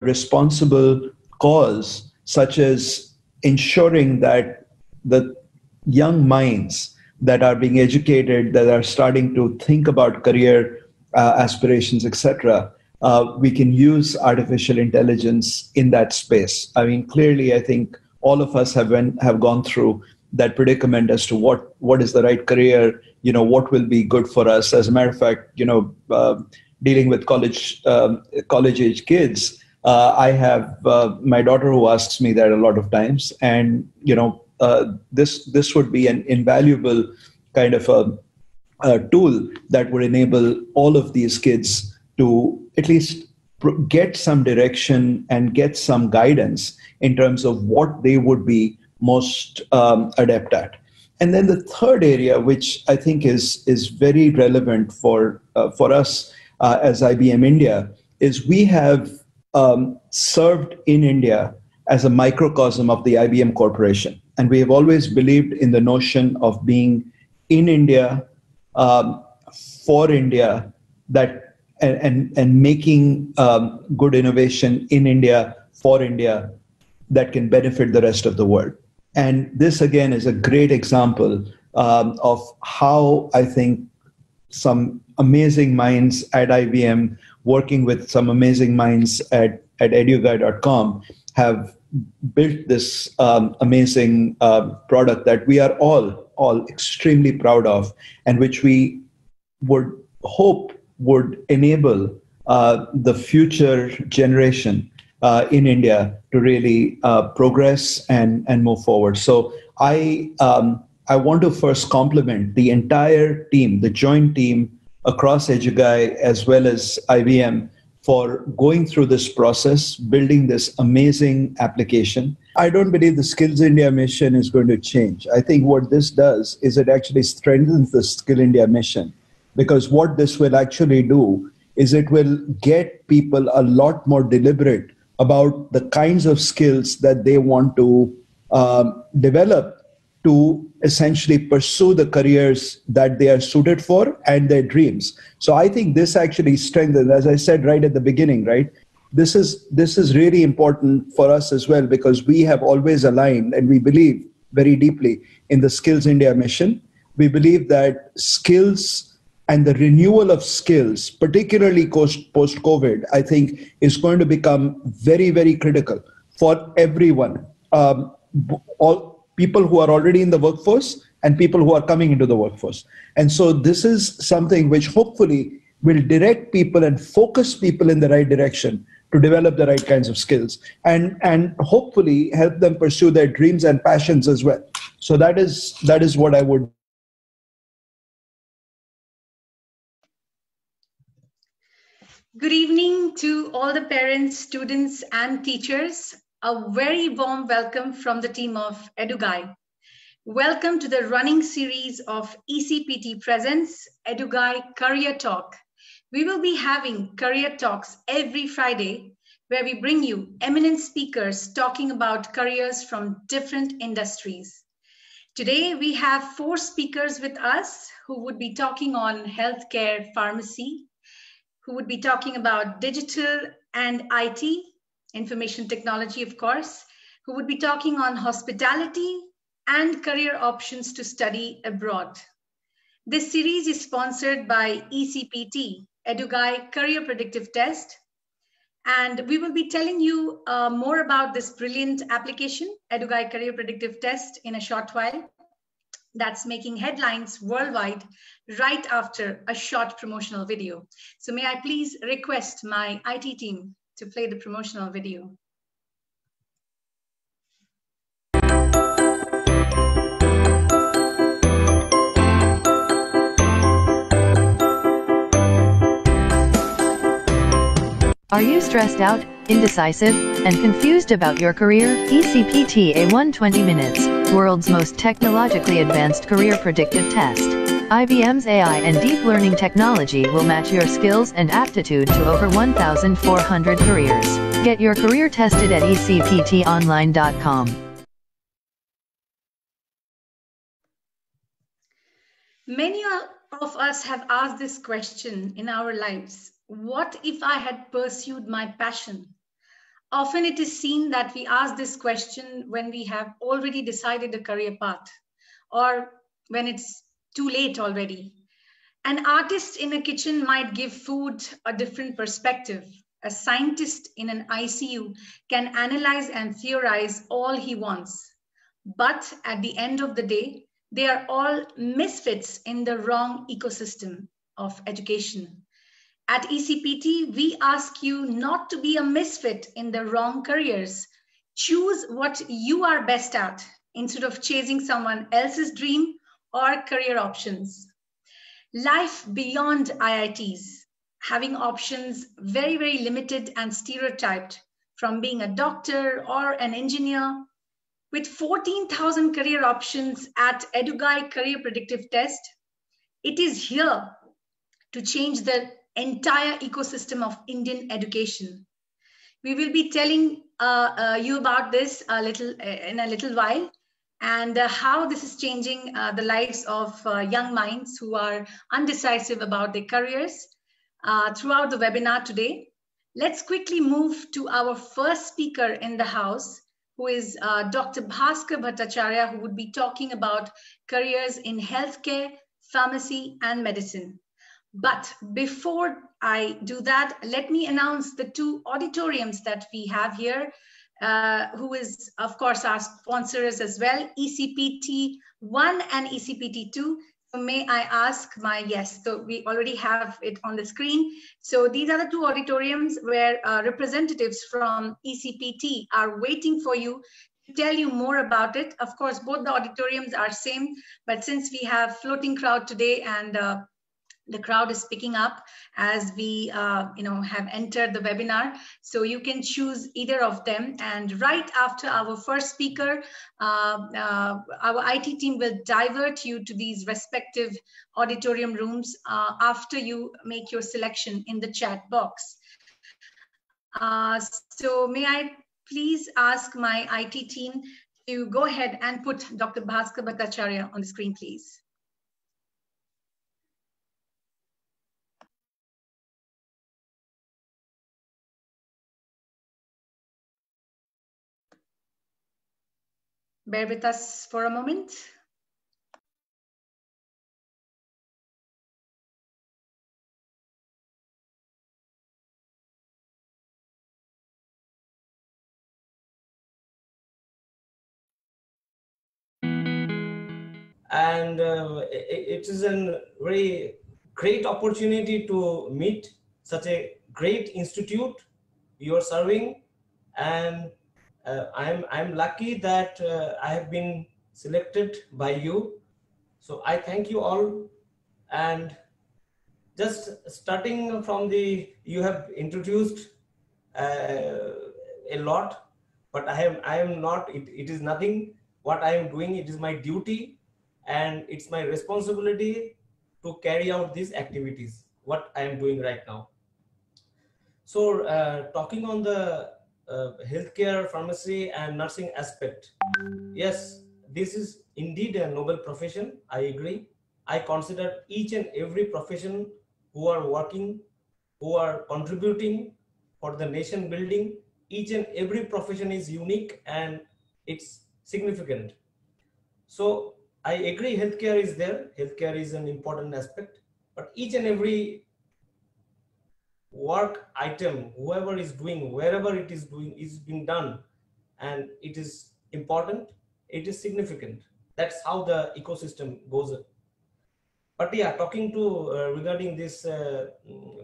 responsible cause, such as ensuring that the young minds that are being educated, that are starting to think about career aspirations, etc., we can use artificial intelligence in that space. I mean, clearly, I think all of us have gone through that predicament as to what is the right career, what will be good for us. As a matter of fact, dealing with college age kids, I have my daughter who asks me that a lot of times, and this would be an invaluable kind of a tool that would enable all of these kids to at least get some direction and get some guidance in terms of what they would be most adept at. And then the third area, which I think is very relevant for us as IBM India, is we have served in India as a microcosm of the IBM Corporation, and we have always believed in the notion of being in India, for India, that and making good innovation in India for India that can benefit the rest of the world. And this again is a great example of how I think some amazing minds at IBM, working with some amazing minds at eduguy.com, have built this amazing product that we are all extremely proud of, and which we would hope would enable the future generation in India to really progress and move forward. So I want to first compliment the entire team, the joint team across Eduguy as well as IBM, for going through this process, building this amazing application. I don't believe the Skills India mission is going to change. I think what this does is it actually strengthens the Skill India mission, because what this will actually do is it will get people a lot more deliberate about the kinds of skills that they want to develop to essentially pursue the careers that they are suited for and their dreams. So I think this actually strengthens, as I said right at the beginning, right? This is really important for us as well, because we have always aligned and we believe very deeply in the Skills India mission. We believe that skills and the renewal of skills, particularly post-COVID, I think is going to become very, very critical for everyone. All people who are already in the workforce and people who are coming into the workforce. And so this is something which hopefully will direct people and focus people in the right direction to develop the right kinds of skills, and hopefully help them pursue their dreams and passions as well. So that is what I would. Good evening to all the parents, students, and teachers. A very warm welcome from the team of Eduguy. Welcome to the running series of ECPT Presents Eduguy Career Talk. We will be having career talks every Friday, where we bring you eminent speakers talking about careers from different industries. Today, we have 4 speakers with us who would be talking on healthcare pharmacy, who would be talking about digital and IT, information technology, of course, who would be talking on hospitality and career options to study abroad. This series is sponsored by ECPT, Eduguy Career Predictive Test, and we will be telling you more about this brilliant application, Eduguy Career Predictive Test, in a short while. That's making headlines worldwide right after a short promotional video. So may I please request my IT team to play the promotional video. Are you stressed out, indecisive, and confused about your career? ECPT A1 20 Minutes, world's most technologically advanced career predictive test. IBM's AI and deep learning technology will match your skills and aptitude to over 1,400 careers. Get your career tested at ecptonline.com. Many of us have asked this question in our lives. What if I had pursued my passion? Often it is seen that we ask this question when we have already decided a career path or when it's too late already. An artist in a kitchen might give food a different perspective. A scientist in an ICU can analyze and theorize all he wants. But at the end of the day, they are all misfits in the wrong ecosystem of education. At ECPT, we ask you not to be a misfit in the wrong careers. Choose what you are best at instead of chasing someone else's dream or career options. Life beyond IITs, having options very, very limited and stereotyped, from being a doctor or an engineer. With 14,000 career options at EduGuide Career Predictive Test, it is here to change the entire ecosystem of Indian education. We will be telling you about this in a little while, and how this is changing the lives of young minds who are undecisive about their careers throughout the webinar today. Let's quickly move to our first speaker in the house, who is Dr. Bhaskar Bhattacharya, who would be talking about careers in healthcare, pharmacy, and medicine. But before I do that, let me announce the two auditoriums that we have here, who is, of course, our sponsors as well, ECPT 1 and ECPT 2. So may I ask yes, so we already have it on the screen. So these are the two auditoriums where representatives from ECPT are waiting for you to tell you more about it. Of course, both the auditoriums are same, but since we have floating crowd today and the crowd is picking up as we have entered the webinar, so you can choose either of them. And right after our first speaker, our IT team will divert you to these respective auditorium rooms after you make your selection in the chat box. So may I please ask my IT team to go ahead and put Dr. Bhaskar Bhattacharya on the screen, please. Bear with us for a moment. And it is a very great opportunity to meet such a great institute you are serving, and I'm lucky that I have been selected by you. So I thank you all. And just starting from you have introduced a lot, but I am not, it is nothing what I am doing. It is my duty and it's my responsibility to carry out these activities, what I am doing right now. So talking on the healthcare, pharmacy and nursing aspect, yes, this is indeed a noble profession. I agree. I consider each and every profession who are working, who are contributing for the nation building, each and every profession is unique and it's significant. So I agree, healthcare is there. Healthcare is an important aspect, but each and every work item, whoever is doing, wherever it is doing, is being done, and it is important, it is significant. That's how the ecosystem goes. But yeah, talking to regarding this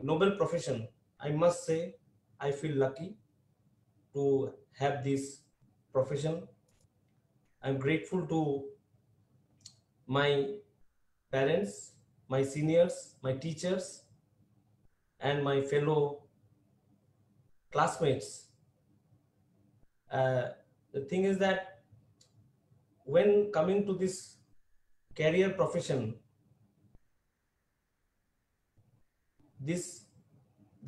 noble profession, I must say I feel lucky to have this profession. I'm grateful to my parents, my seniors, my teachers, and my fellow classmates. The thing is that when coming to this career profession, the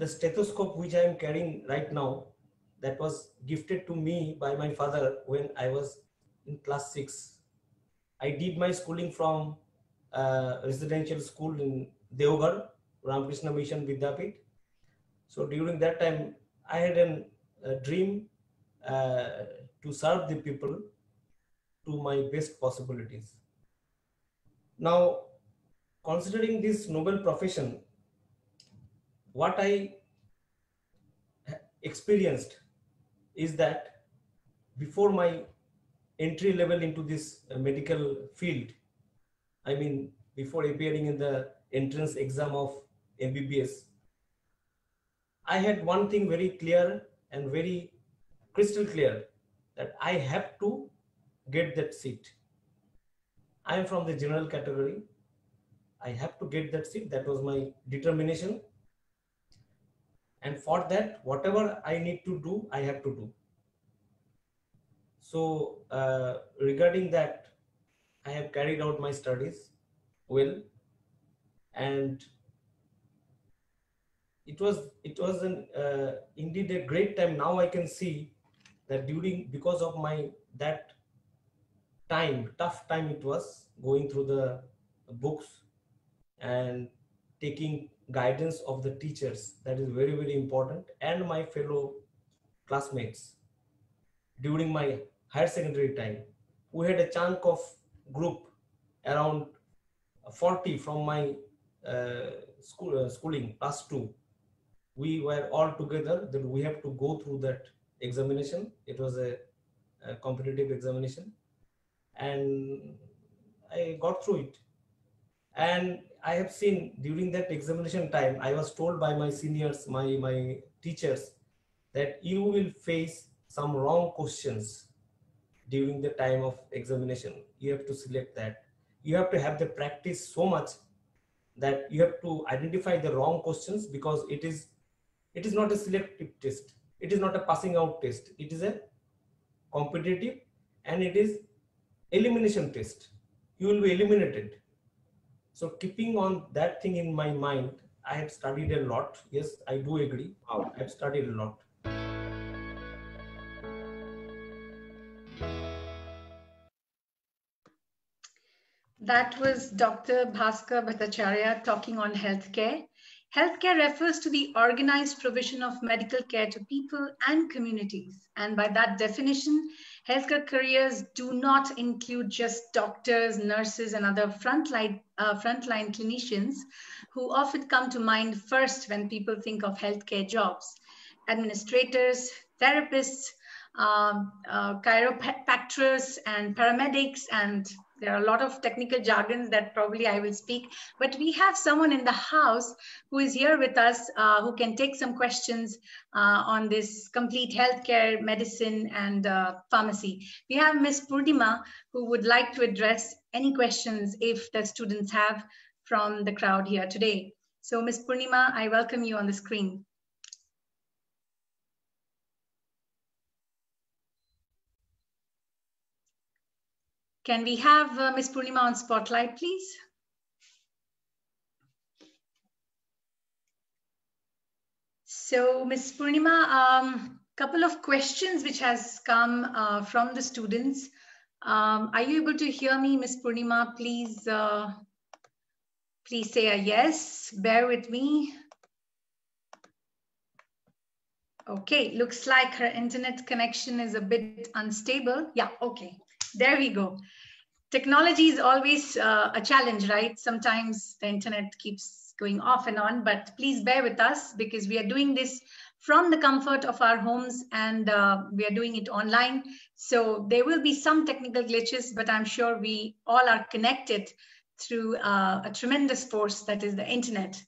stethoscope which I am carrying right now, that was gifted to me by my father when I was in class 6. I did my schooling from residential school in Deoghar, Ramakrishna Mission Vidyapit. So during that time, I had a dream to serve the people to my best possibilities. Now, considering this noble profession, what I experienced is that before my entry level into this medical field, I mean, before appearing in the entrance exam of MBBS, I had one thing very clear and very crystal clear, that I have to get that seat. I am from the general category. I have to get that seat. That was my determination. And for that, whatever I need to do, I have to do. So regarding that, I have carried out my studies well, and it was an indeed a great time. Now I can see that because of my that tough time it was, going through the books and taking guidance of the teachers, that is very, very important, and my fellow classmates. During my higher secondary time, we had a chunk of group around 40 from my schooling, class 2. We were all together that we have to go through that examination. It was a competitive examination, and I got through it. And I have seen during that examination time, I was told by my seniors, my teachers, that you will face some wrong questions during the time of examination. You have to select that. You have to have the practice so much that you have to identify the wrong questions, because it is not a selective test. It is not a passing out test. It is a competitive, and it is elimination test. You will be eliminated. So keeping on that thing in my mind, I have studied a lot. Yes, I do agree. I have studied a lot. That was Dr. Bhaskar Bhattacharya talking on healthcare. Healthcare refers to the organized provision of medical care to people and communities. And by that definition, healthcare careers do not include just doctors, nurses, and other frontline clinicians who often come to mind first when people think of healthcare jobs. Administrators, therapists, chiropractors, and paramedics, and there are a lot of technical jargons that probably I will speak, but we have someone in the house who is here with us who can take some questions on this complete healthcare, medicine, and pharmacy. We have Ms. Purnima, who would like to address any questions if the students have from the crowd here today. So Ms. Purnima, I welcome you on the screen. Can we have Ms. Purnima on spotlight, please? So Ms. Purnima, couple of questions which has come from the students. Are you able to hear me, Ms. Purnima? Please, please say a yes. Bear with me. Okay, looks like her internet connection is a bit unstable. Yeah, okay. There we go. Technology is always a challenge, right? Sometimes the internet keeps going off and on, but please bear with us because we are doing this from the comfort of our homes, and we are doing it online. So there will be some technical glitches, but I'm sure we all are connected through a tremendous force that is the internet.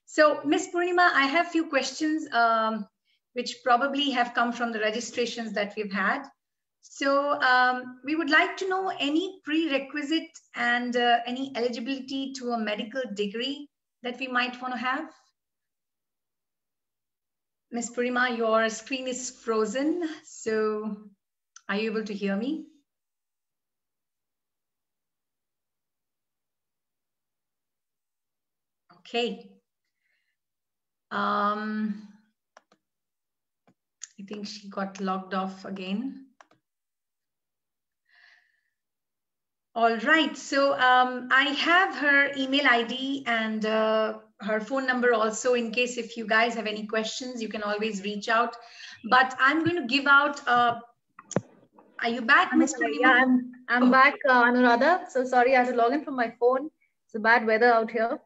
So Ms. Purnima, I have a few questions which probably have come from the registrations that we've had. So we would like to know any prerequisite and any eligibility to a medical degree that we might want to have. Ms. Purnima, your screen is frozen. So are you able to hear me? Okay. I think she got logged off again. All right, so I have her email ID and her phone number also, in case if you guys have any questions, you can always reach out. But I'm going to give out Are you back, Miss Yeah, Purnima? I'm back, Anuradha. So sorry, I had to log in from my phone. It's a bad weather out here.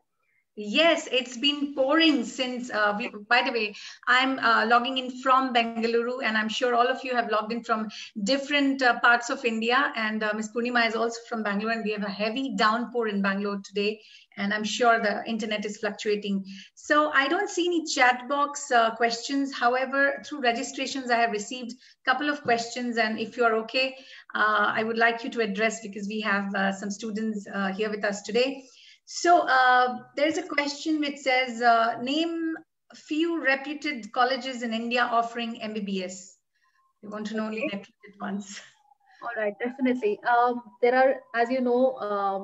Yes, it's been pouring since by the way, I'm logging in from Bengaluru, and I'm sure all of you have logged in from different parts of India. And Ms. Purnima is also from Bangalore, and we have a heavy downpour in Bangalore today. And I'm sure the internet is fluctuating. So I don't see any chat box questions. However, through registrations, I have received a couple of questions. And if you're okay, I would like you to address, because we have some students here with us today. So there's a question which says, name a few reputed colleges in India offering MBBS. We want to know only reputed ones. All right, definitely. There are, as you know,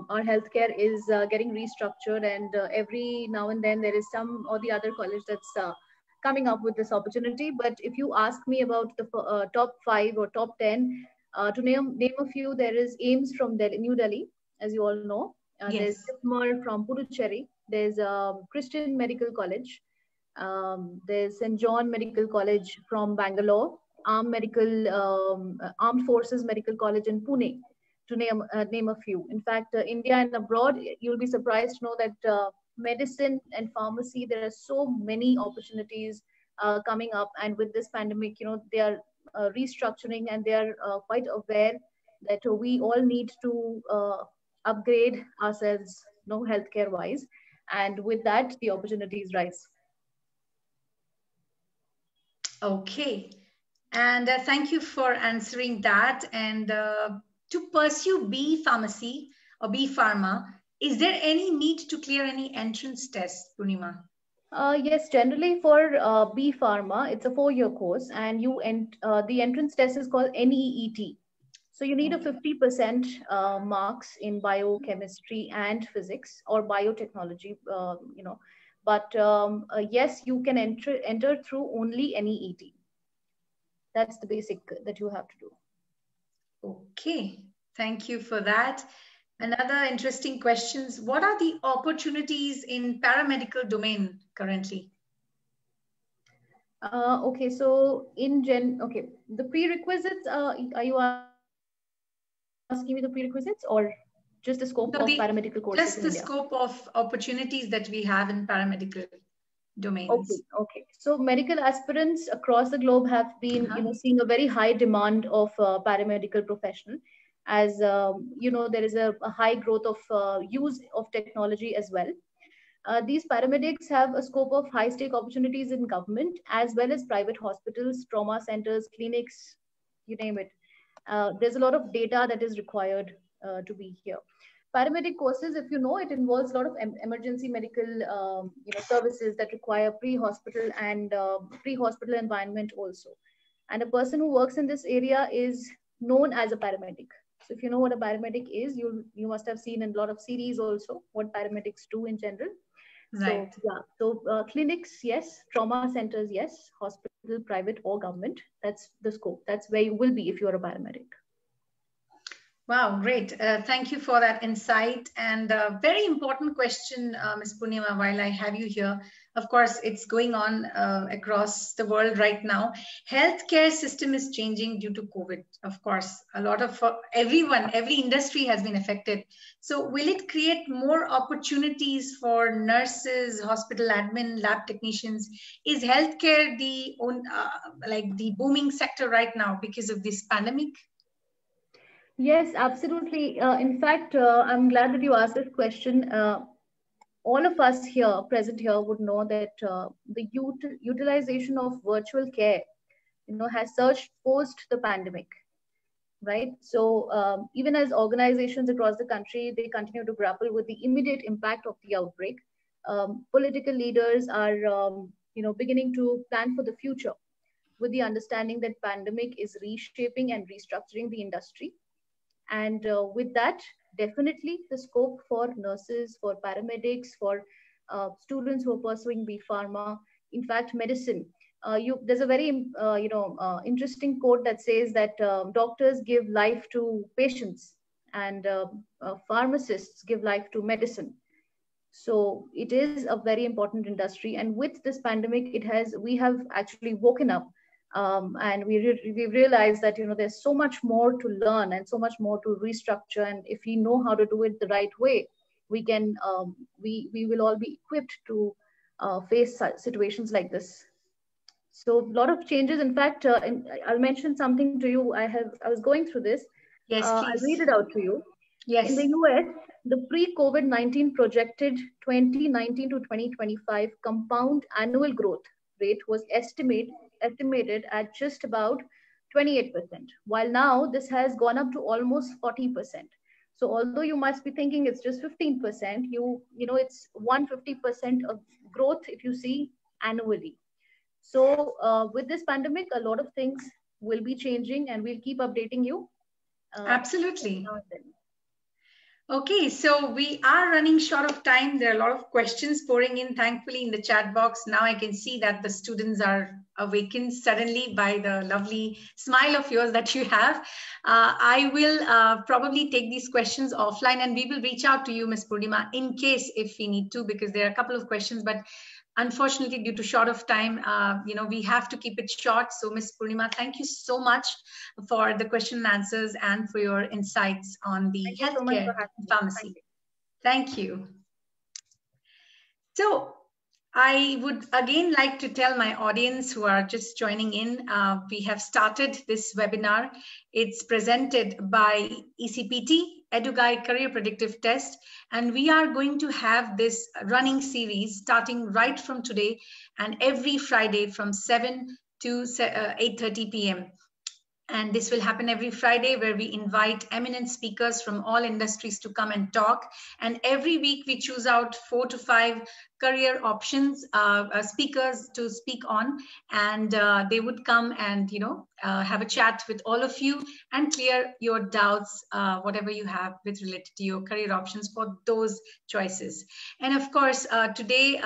our healthcare is getting restructured, and every now and then there is some or the other college that's coming up with this opportunity. But if you ask me about the top 5 or top 10, to name a few, there is AIMS from New Delhi, as you all know. There's Yes. SIPMER from Puducherry. There's Christian Medical College. There's St. John Medical College from Bangalore. Armed Forces Medical College in Pune, to name a few. In fact, India and abroad, you'll be surprised to know that medicine and pharmacy, there are so many opportunities coming up. And with this pandemic, they are restructuring, and they are quite aware that we all need to upgrade ourselves, healthcare wise. And with that, the opportunities rise. Okay. And thank you for answering that. And to pursue B pharmacy or B pharma, is there any need to clear any entrance test, Purnima? Yes, generally for B Pharma, it's a 4-year course, and the entrance test is called NEET. So you need a 50% marks in biochemistry and physics or biotechnology, But yes, you can enter through only NEET. That's the basic that you have to do. Okay, thank you for that. Another interesting questions. What are the opportunities in paramedical domain currently? Okay, so the prerequisites, are you asking me the prerequisites or just the scope of paramedical courses just in the India? scope of opportunities that we have in paramedical domains. Okay. So medical aspirants across the globe have been, seeing a very high demand of paramedical professional, as there is a high growth of use of technology as well. These paramedics have a scope of high stake opportunities in government as well as private hospitals, trauma centers, clinics, you name it. There's a lot of data that is required to be here. Paramedic courses, if you know, it involves a lot of emergency medical services that require pre-hospital and pre-hospital environment also. And a person who works in this area is known as a paramedic. So if you know what a paramedic is, you must have seen in a lot of series also what paramedics do in general. Right. So clinics, yes. Trauma centers, yes. Hospital, private or government. That's the scope. That's where you will be if you're a paramedic. Wow, great. Thank you for that insight. And a very important question, Ms. Purnima, while I have you here. Of course, it's going on across the world right now. Healthcare system is changing due to COVID. Of course, a lot of every industry has been affected. So will it create more opportunities for nurses, hospital admin, lab technicians? Is healthcare the booming sector right now because of this pandemic? Yes, absolutely. In fact, I'm glad that you asked this question. All of us here, present here, would know that the utilization of virtual care, has surged post the pandemic, right? So even as organizations across the country, they continue to grapple with the immediate impact of the outbreak. Political leaders are, beginning to plan for the future with the understanding that pandemic is reshaping and restructuring the industry. And with that, definitely the scope for nurses, for paramedics, for students who are pursuing B Pharma, in fact, medicine. There's a very interesting quote that says that doctors give life to patients and pharmacists give life to medicine. So it is a very important industry. And with this pandemic, we have actually woken up And we realized that, there's so much more to learn and so much more to restructure. And if we know how to do it the right way, we can we will all be equipped to face such situations like this. So a lot of changes. In fact, I'll mention something to you. I was going through this. Yes, I'll read please. it out to you. Yes. In the US, the pre-COVID-19 projected 2019 to 2025 compound annual growth rate was estimated at just about 28%, while now this has gone up to almost 40%. So although you must be thinking it's just 15%, it's 150% of growth if you see annually. So with this pandemic, a lot of things will be changing, and we'll keep updating you. Absolutely. Okay, so we are running short of time. There are a lot of questions pouring in, thankfully, in the chat box. Now I can see that the students are awakened suddenly by the lovely smile of yours that you have. I will probably take these questions offline, and we will reach out to you, Ms. Purnima, in case if we need to, because there are a couple of questions, but unfortunately, due to short of time, we have to keep it short. So, Ms. Purnima, thank you so much for the question and answers and for your insights on the healthcare pharmacy. Thank you. So, I would again like to tell my audience who are just joining in, we have started this webinar. It's presented by ECPT, EduGuide Career Predictive Test, and we are going to have this running series starting right from today and every Friday from 7 to 8:30 p.m. And this will happen every Friday, where we invite eminent speakers from all industries to come and talk. And every week we choose out 4 to 5 career options, speakers to speak on, and they would come and have a chat with all of you and clear your doubts, whatever you have with related to your career options for those choices. And of course, today,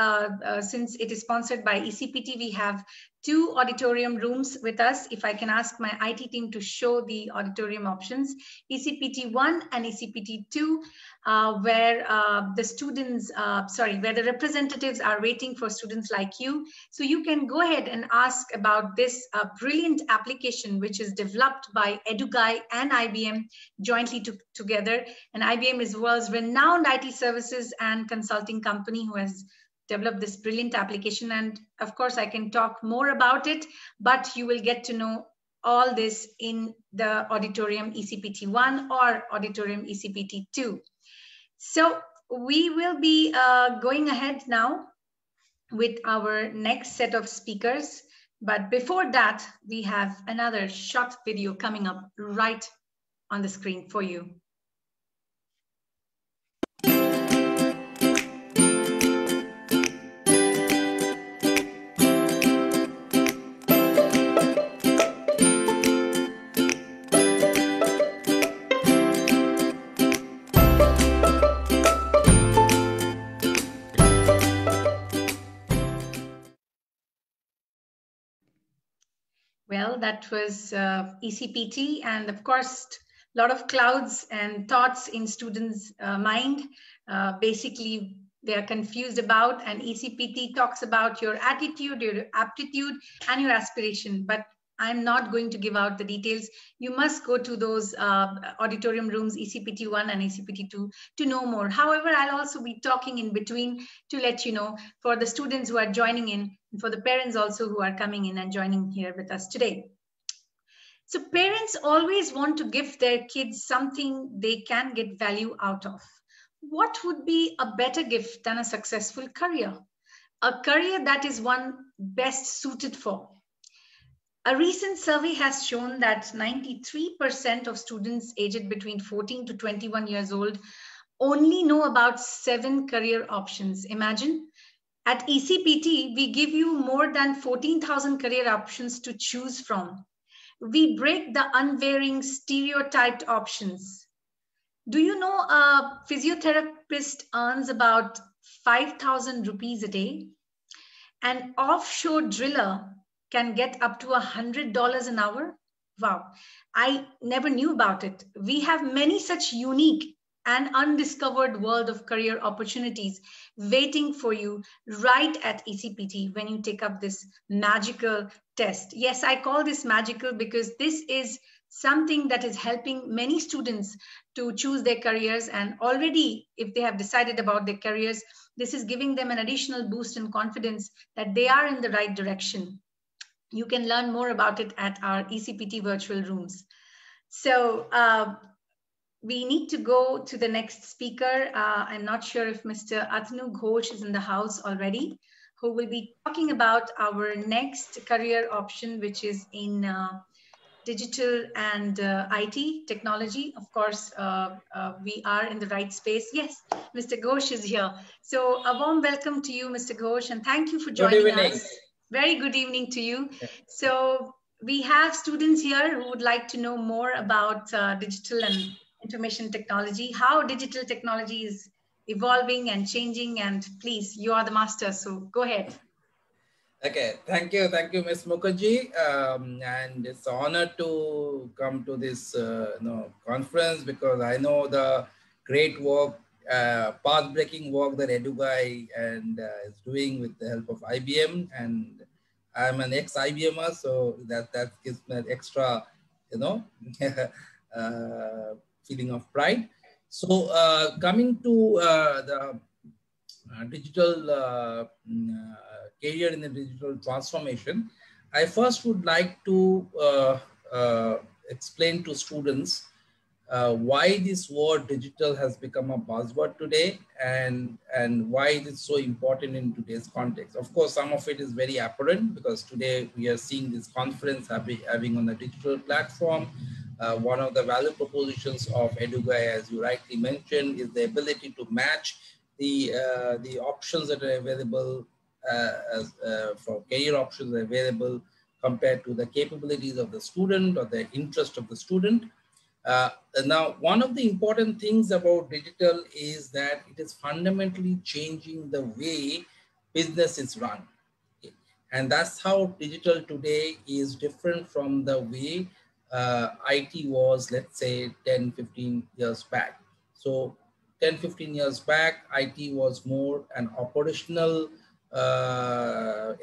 since it is sponsored by ECPT, we have 2 auditorium rooms with us. If I can ask my IT team to show the auditorium options, ECPT 1 and ECPT 2, where the students, where the representatives are waiting for students like you. So you can go ahead and ask about this brilliant application, which is developed by EduGuide and IBM jointly together. And IBM is the world's renowned IT services and consulting company who has developed this brilliant application. And of course, I can talk more about it, but you will get to know all this in the auditorium ECPT 1 or auditorium ECPT 2. So we will be going ahead now with our next set of speakers. But before that, we have another short video coming up right on the screen for you. Well, that was ECPT, and of course, a lot of clouds and thoughts in students' mind. Basically, they are confused about, and ECPT talks about your attitude, your aptitude, and your aspiration. But I'm not going to give out the details. You must go to those auditorium rooms, ECPT 1 and ECPT 2, to know more. However, I'll also be talking in between to let you know for the students who are joining in, and for the parents also who are coming in and joining here with us today. So parents always want to give their kids something they can get value out of. What would be a better gift than a successful career? A career that is one best suited for. A recent survey has shown that 93% of students aged between 14 to 21 years old only know about 7 career options. Imagine. At ECPT, we give you more than 14,000 career options to choose from. We break the unvarying stereotyped options. Do you know a physiotherapist earns about 5,000 rupees a day? An offshore driller can get up to $100 an hour? Wow, I never knew about it. We have many such unique an undiscovered world of career opportunities waiting for you right at ECPT when you take up this magical test. Yes, I call this magical because this is something that is helping many students to choose their careers. And already, if they have decided about their careers, this is giving them an additional boost in confidence that they are in the right direction. You can learn more about it at our ECPT virtual rooms. So, we need to go to the next speaker. I'm not sure if Mr. Atanu Ghosh is in the house already, who will be talking about our next career option, which is in digital and IT technology. Of course, we are in the right space. Yes, Mr. Ghosh is here. So a warm welcome to you, Mr. Ghosh, and thank you for Good joining evening. us. Very good evening to you. So we have students here who would like to know more about digital and information technology, how digital technology is evolving and changing, and please, you are the master, so go ahead. Okay, thank you, Ms. Mukherjee, and it's an honor to come to this conference because I know the great work, path-breaking work that EduGuy and is doing with the help of IBM, and I'm an ex-IBMer, so that gives me an extra, feeling of pride. So coming to the digital career in the digital transformation, I first would like to explain to students why this word digital has become a buzzword today and why it is so important in today's context. Of course, some of it is very apparent because today we are seeing this conference having on a digital platform. One of the value propositions of EduGuy, as you rightly mentioned, is the ability to match the options that are available for career options available compared to the capabilities of the student or the interest of the student. Now, one of the important things about digital is that it is fundamentally changing the way business is run. And that's how digital today is different from the way IT was, let's say, 10, 15 years back. So 10, 15 years back, IT was more an operational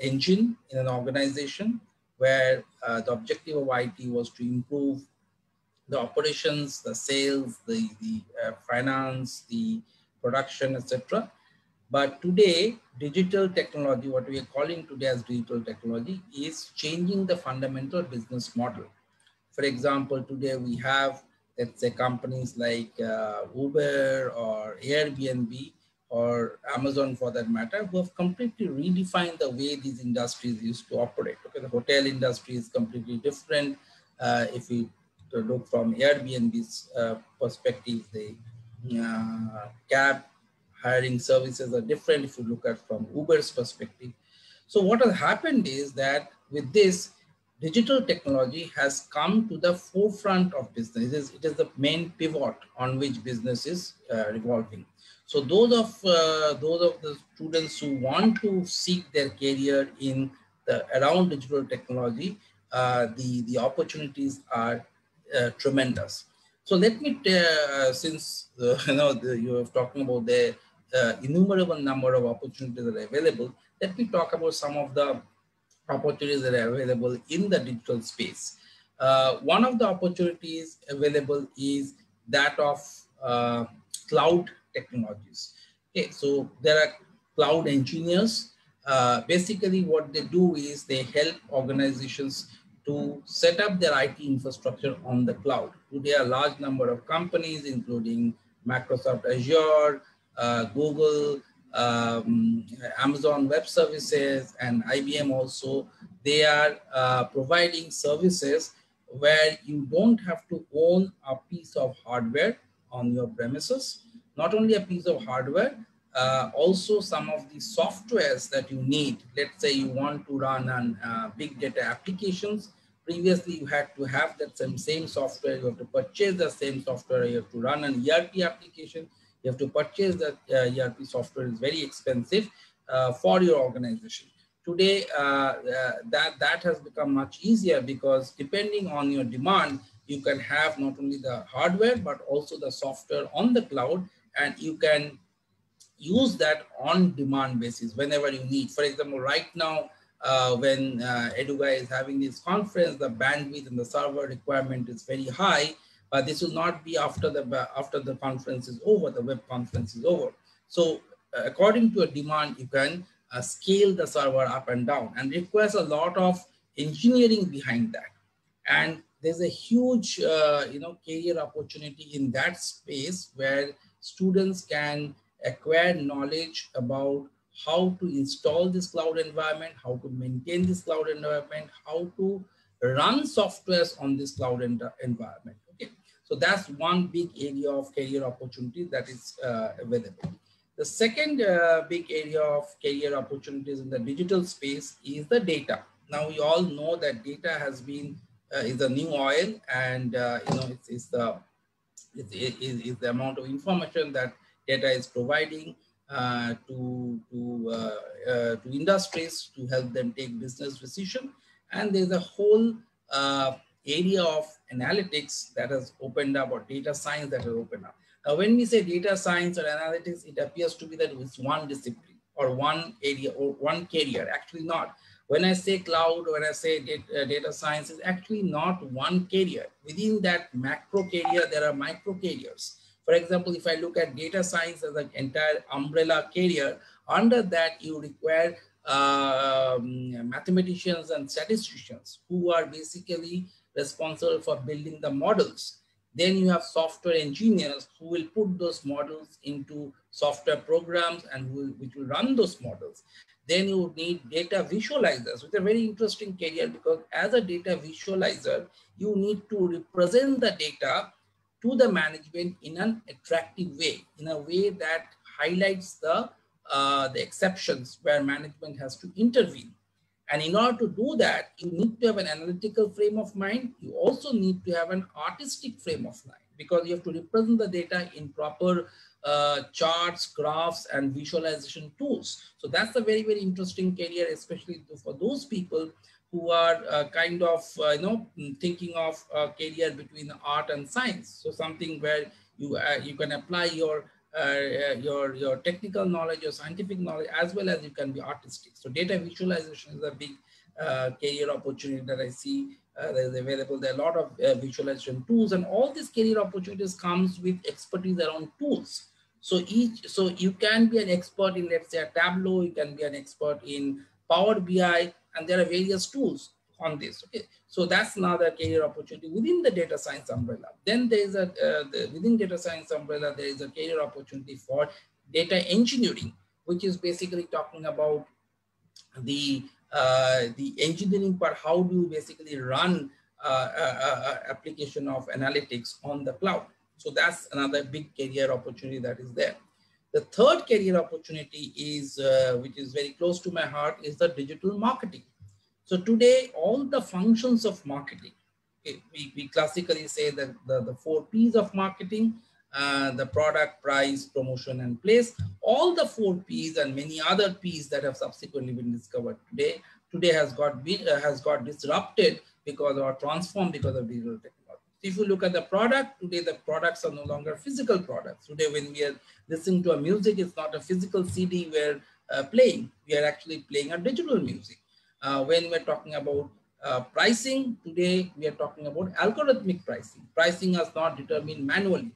engine in an organization where the objective of IT was to improve the operations, the sales, the finance, the production, etc. But today, digital technology, what we are calling today as digital technology, is changing the fundamental business model. For example, today we have, let's say, companies like Uber or Airbnb or Amazon for that matter, who have completely redefined the way these industries used to operate. Okay, the hotel industry is completely different. If we look from Airbnb's perspective, the cab hiring services are different if you look at from Uber's perspective. So what has happened is that with this, digital technology has come to the forefront of business. It is the main pivot on which business is revolving. So those of the students who want to seek their career in around digital technology, the opportunities are tremendous. So let me, since you are talking about the innumerable number of opportunities that are available, let me talk about some of the opportunities that are available in the digital space. One of the opportunities available is that of cloud technologies. Okay, so there are cloud engineers. Basically, what they do is they help organizations to set up their IT infrastructure on the cloud. Today, a large number of companies, including Microsoft Azure, Google, Amazon Web Services, and IBM also, they are providing services where you don't have to own a piece of hardware on your premises. Not only a piece of hardware, also some of the softwares that you need. Let's say you want to run on big data applications. Previously, you had to have that same software. You have to purchase the same software. You have to run an ERP application. You have to purchase that ERP software. Is very expensive for your organization. Today, that has become much easier because depending on your demand, you can have not only the hardware, but also the software on the cloud, and you can use that on demand basis whenever you need. For example, right now, when EduGuy is having this conference, the bandwidth and the server requirement is very high, but this will not be after the conference is over, the web conference is over. So according to a demand, you can scale the server up and down, and requires a lot of engineering behind that. And there's a huge career opportunity in that space where students can acquire knowledge about how to install this cloud environment, how to maintain this cloud environment, how to run softwares on this cloud environment. Okay, so that's one big area of career opportunity that is available. The second big area of career opportunities in the digital space is the data. Now we all know that data has been is the new oil, and it's the amount of information that data is providing to industries to help them take business decision. And there's a whole area of analytics that has opened up, or data science that has opened up. Now, when we say data science or analytics, it appears to be that it's one discipline or one area or one career. Actually not. When I say cloud, when I say data science, is actually not one career. Within that macro career, there are micro careers. For example, if I look at data science as an entire umbrella career, under that you require mathematicians and statisticians who are basically responsible for building the models. Then you have software engineers who will put those models into software programs and which will run those models. Then you need data visualizers, which is a very interesting career, because as a data visualizer, you need to represent the data to the management in an attractive way, in a way that highlights the exceptions where management has to intervene. And in order to do that, you need to have an analytical frame of mind. You also need to have an artistic frame of mind, because you have to represent the data in proper charts, graphs, and visualization tools. So that's a very, very interesting career, especially for those people who are thinking of a career between art and science. So something where you can apply your technical knowledge, your scientific knowledge, as well as you can be artistic. So data visualization is a big career opportunity that I see that is available. There are a lot of visualization tools, and all these career opportunities comes with expertise around tools. So you can be an expert in, let's say, a Tableau, you can be an expert in Power BI, and there are various tools on this. Okay, so that's another career opportunity within the data science umbrella. Then there is within data science umbrella, there is a career opportunity for data engineering, which is basically talking about the engineering part. How do you basically run application of analytics on the cloud? So that's another big career opportunity that is there. The third career opportunity is, which is very close to my heart, is the digital marketing. So today, all the functions of marketing, okay, we classically say that the 4 P's of marketing, the product, price, promotion, and place, all the 4 P's and many other P's that have subsequently been discovered today has got disrupted or transformed because of digital technology. If you look at the product, today the products are no longer physical products. Today, when we are listening to a music, it's not a physical CD we're playing. We are actually playing a digital music. When we're talking about pricing, today we are talking about algorithmic pricing. Pricing is not determined manually.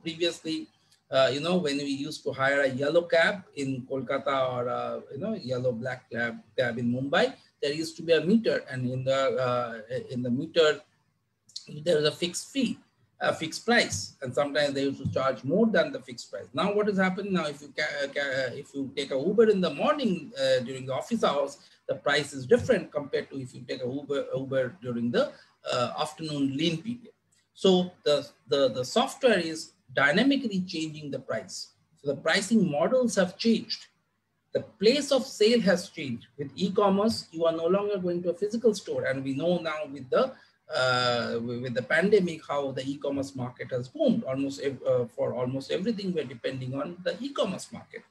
Previously, when we used to hire a yellow cab in Kolkata or yellow black cab in Mumbai, there used to be a meter, and in the meter there is a fixed fee, a fixed price, and sometimes they used to charge more than the fixed price. Now, what is happening now? If you take a Uber in the morning during the office hours, the price is different compared to if you take a Uber during the afternoon lean period. So the software is dynamically changing the price. So the pricing models have changed. The place of sale has changed. With e-commerce, you are no longer going to a physical store, and we know now with the pandemic how the e-commerce market has boomed. For almost everything, we're depending on the e-commerce market.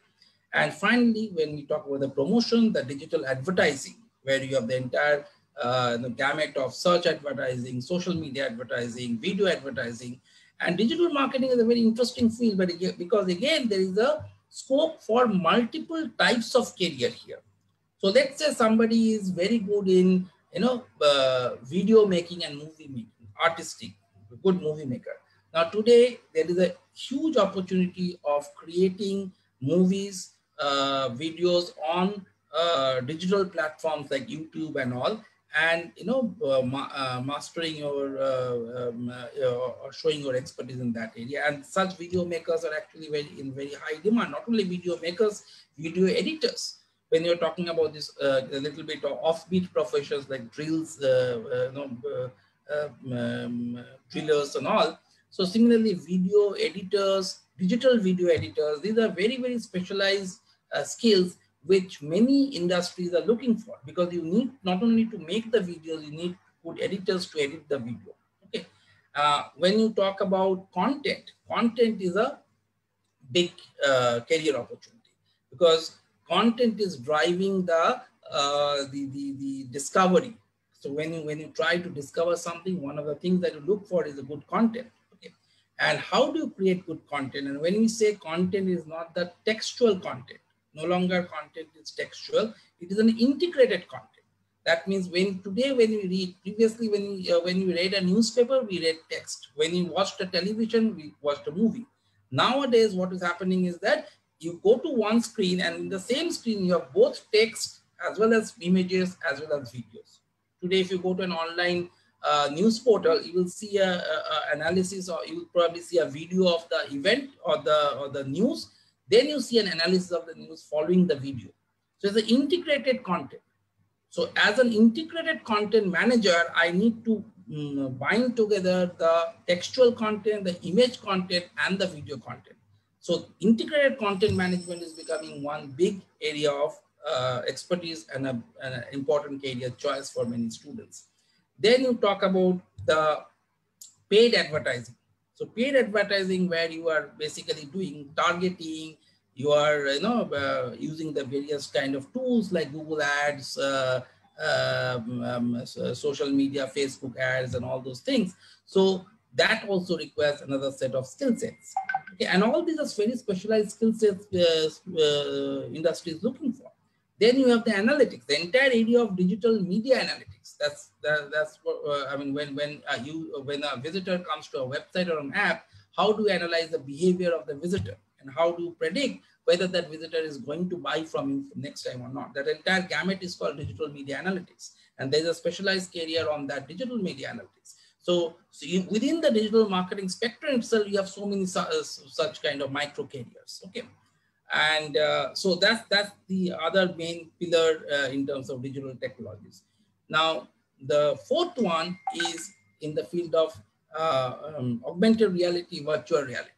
And finally, when we talk about the promotion, the digital advertising, where you have the entire the gamut of search advertising, social media advertising, video advertising. And digital marketing is a very interesting field, but because again, there is a scope for multiple types of career here. So let's say somebody is very good in, video making and movie making, artistic, good movie maker. Now today, there is a huge opportunity of creating movies, videos on digital platforms like YouTube and all, and mastering your or showing your expertise in that area. And such video makers are actually in very high demand. Not only video makers, video editors. When you're talking about this a little bit of offbeat professions like drills, drillers and all. So similarly, video editors, digital video editors, these are very, very specialized skills which many industries are looking for, because you need not only to make the videos, you need good editors to edit the video. Okay. When you talk about content is a big career opportunity, because content is driving the discovery. So when you try to discover something, one of the things that you look for is a good content. Okay. And how do you create good content? And when we say content is not the textual content, no longer content is textual, it is an integrated content. That means when you read, previously when you read a newspaper, we read text. When you watched a television, we watched a movie. Nowadays, what is happening is that you go to one screen, and in the same screen, you have both text as well as images as well as videos. Today, if you go to an online news portal, you will see a analysis, or you will probably see a video of the event or the news. Then you see an analysis of the news following the video. So it's an integrated content. So as an integrated content manager, I need to bind together the textual content, the image content, and the video content. So integrated content management is becoming one big area of expertise and an important career choice for many students. Then you talk about the paid advertising. So paid advertising, where you are basically doing targeting, you are using the various kind of tools like Google Ads, social media, Facebook ads, and all those things. So that also requires another set of skill sets. Okay, and all these are very specialized skill sets industry is looking for. Then you have the analytics, the entire area of digital media analytics. That's what I mean. When a visitor comes to a website or an app, how do you analyze the behavior of the visitor, and how do you predict whether that visitor is going to buy from you next time or not? That entire gamut is called digital media analytics, and there's a specialized career on that digital media analytics. So within the digital marketing spectrum itself, you have so many such kind of micro careers. Okay. And so that's the other main pillar in terms of digital technologies. Now, the fourth one is in the field of augmented reality, virtual reality.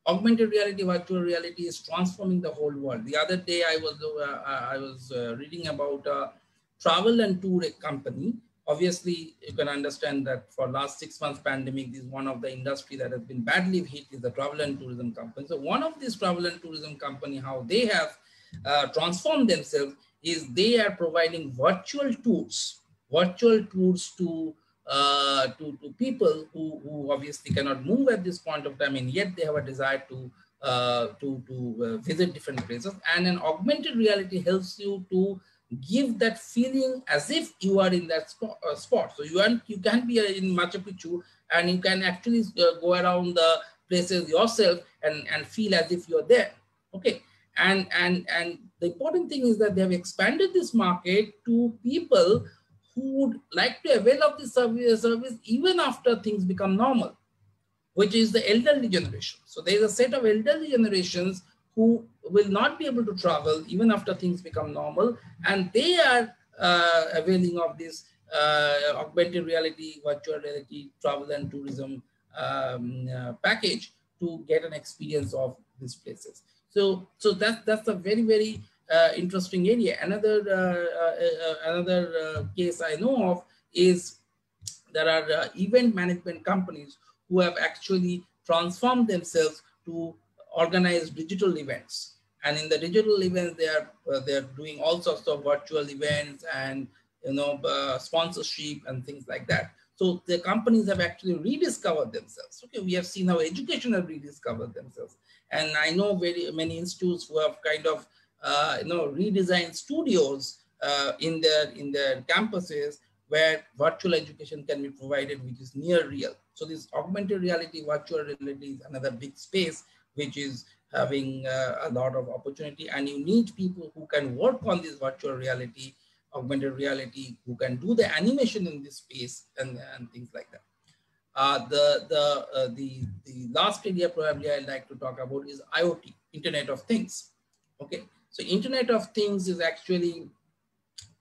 Augmented reality, virtual reality is transforming the whole world. The other day, I was reading about a travel and tour company. Obviously, you can understand that for last 6 months pandemic, this is one of the industry that has been badly hit is the travel and tourism company. So one of these travel and tourism company, how they have transformed themselves is they are providing virtual tours to people who obviously cannot move at this point of time, and yet they have a desire to visit different places. And an augmented reality helps you to give that feeling as if you are in that spot. So you can be in Machu Picchu, and you can actually go around the places yourself and feel as if you're there. Okay. And the important thing is that they have expanded this market to people who would like to avail of this service even after things become normal, which is the elderly generation. So there is a set of elderly generations who will not be able to travel even after things become normal, and they are availing of this augmented reality, virtual reality, travel and tourism package to get an experience of these places. So that's a very, very interesting area. Another case I know of is there are event management companies who have actually transformed themselves to organize digital events. And in the digital events, they are doing all sorts of virtual events and sponsorship and things like that. So the companies have actually rediscovered themselves. Okay, we have seen how education have rediscovered themselves. And I know very many institutes who have kind of redesigned studios in their campuses where virtual education can be provided, which is near real. So this augmented reality, virtual reality is another big space, which is having a lot of opportunity. And you need people who can work on this virtual reality, augmented reality, who can do the animation in this space and things like that. The last area probably I'd like to talk about is IoT, Internet of Things. Okay, so Internet of Things is actually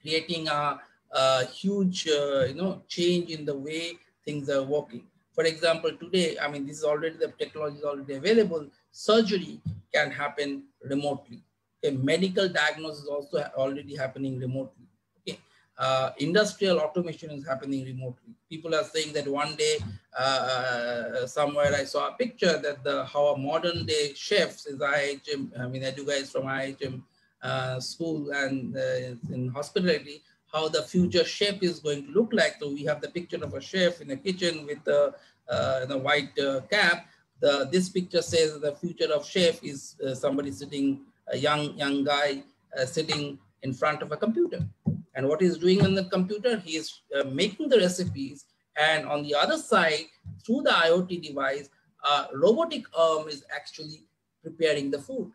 creating a huge change in the way things are working. For example, today, I mean, this is already, the technology is already available. Surgery can happen remotely. Okay, medical diagnosis is also already happening remotely. Okay, industrial automation is happening remotely. People are saying that one day, somewhere I saw a picture that how a modern day chefs is IHM, I mean, you guys from IHM school and in hospitality, how the future chef is going to look like. So we have the picture of a chef in a kitchen with the white cap. This picture says the future of chef is somebody sitting, a young guy sitting in front of a computer. And what he's doing on the computer, he is making the recipes. And on the other side, through the IoT device, robotic arm is actually preparing the food.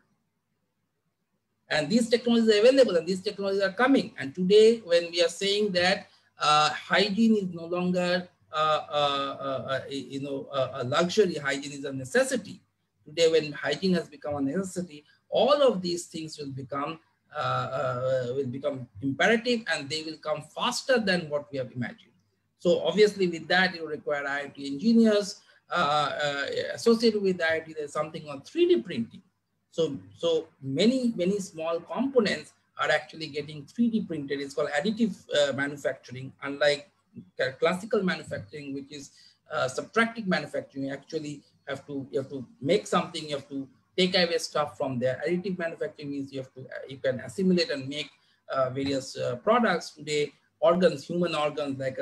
And these technologies are available and these technologies are coming. And today, when we are saying that hygiene is no longer a luxury, hygiene is a necessity. Today, when hygiene has become a necessity, all of these things will become imperative, and they will come faster than what we have imagined. So obviously, with that, you require IoT engineers. Associated with IoT, there's something on 3D printing. So many small components are actually getting 3D printed. It's called additive manufacturing, unlike classical manufacturing, which is subtractive manufacturing. You actually have to make something, you have to take away stuff from there. Additive manufacturing means you can assimilate and make various products. Today, organs, human organs, like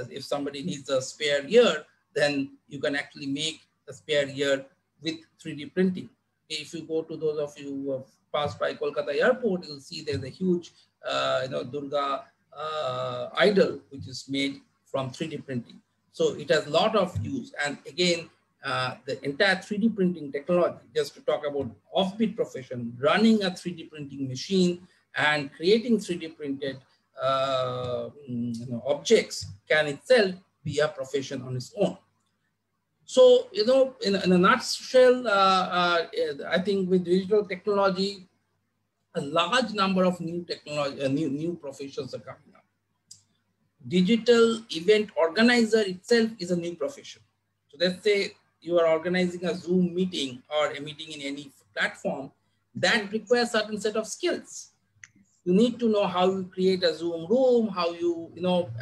if somebody needs a spare ear, then you can actually make a spare ear with 3D printing. If you go to those of you who have passed by Kolkata airport, you'll see there's a huge, Durga idol, which is made from 3D printing. So it has a lot of use. And again, the entire 3D printing technology, just to talk about offbeat profession, running a 3D printing machine and creating 3D printed objects can itself be a profession on its own. So, in a nutshell, I think with digital technology, a large number of new technology, new professions are coming up. Digital event organizer itself is a new profession. So let's say you are organizing a Zoom meeting or a meeting in any platform that requires a certain set of skills. You need to know how you create a Zoom room, how you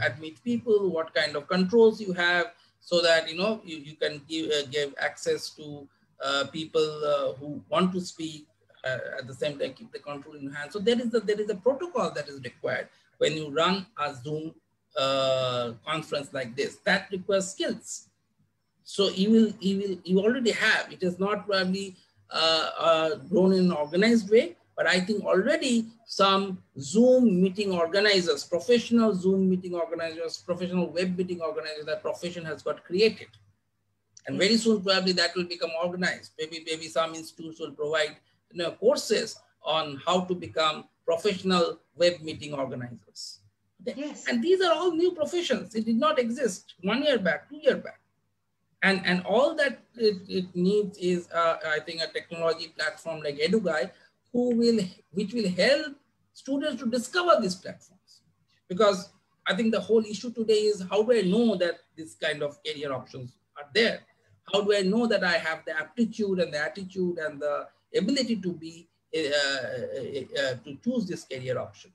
admit people, what kind of controls you have, so that you can give access to people who want to speak, at the same time keep the control in your hand. So there is a protocol that is required when you run a Zoom conference like this. That requires skills. So you already have. It is not probably grown in an organized way, but I think already some Zoom meeting organizers, professional Zoom meeting organizers, professional web meeting organizers, that profession has got created. And very soon, probably that will become organized. Maybe some institutes will provide courses on how to become professional web meeting organizers. Okay? Yes. And these are all new professions. It did not exist 1 year back, 2 years back. And all that it needs is, I think, a technology platform like EduGuy, which will help students to discover these platforms. Because I think the whole issue today is, how do I know that this kind of career options are there? How do I know that I have the aptitude and the attitude and the ability to be to choose this career option?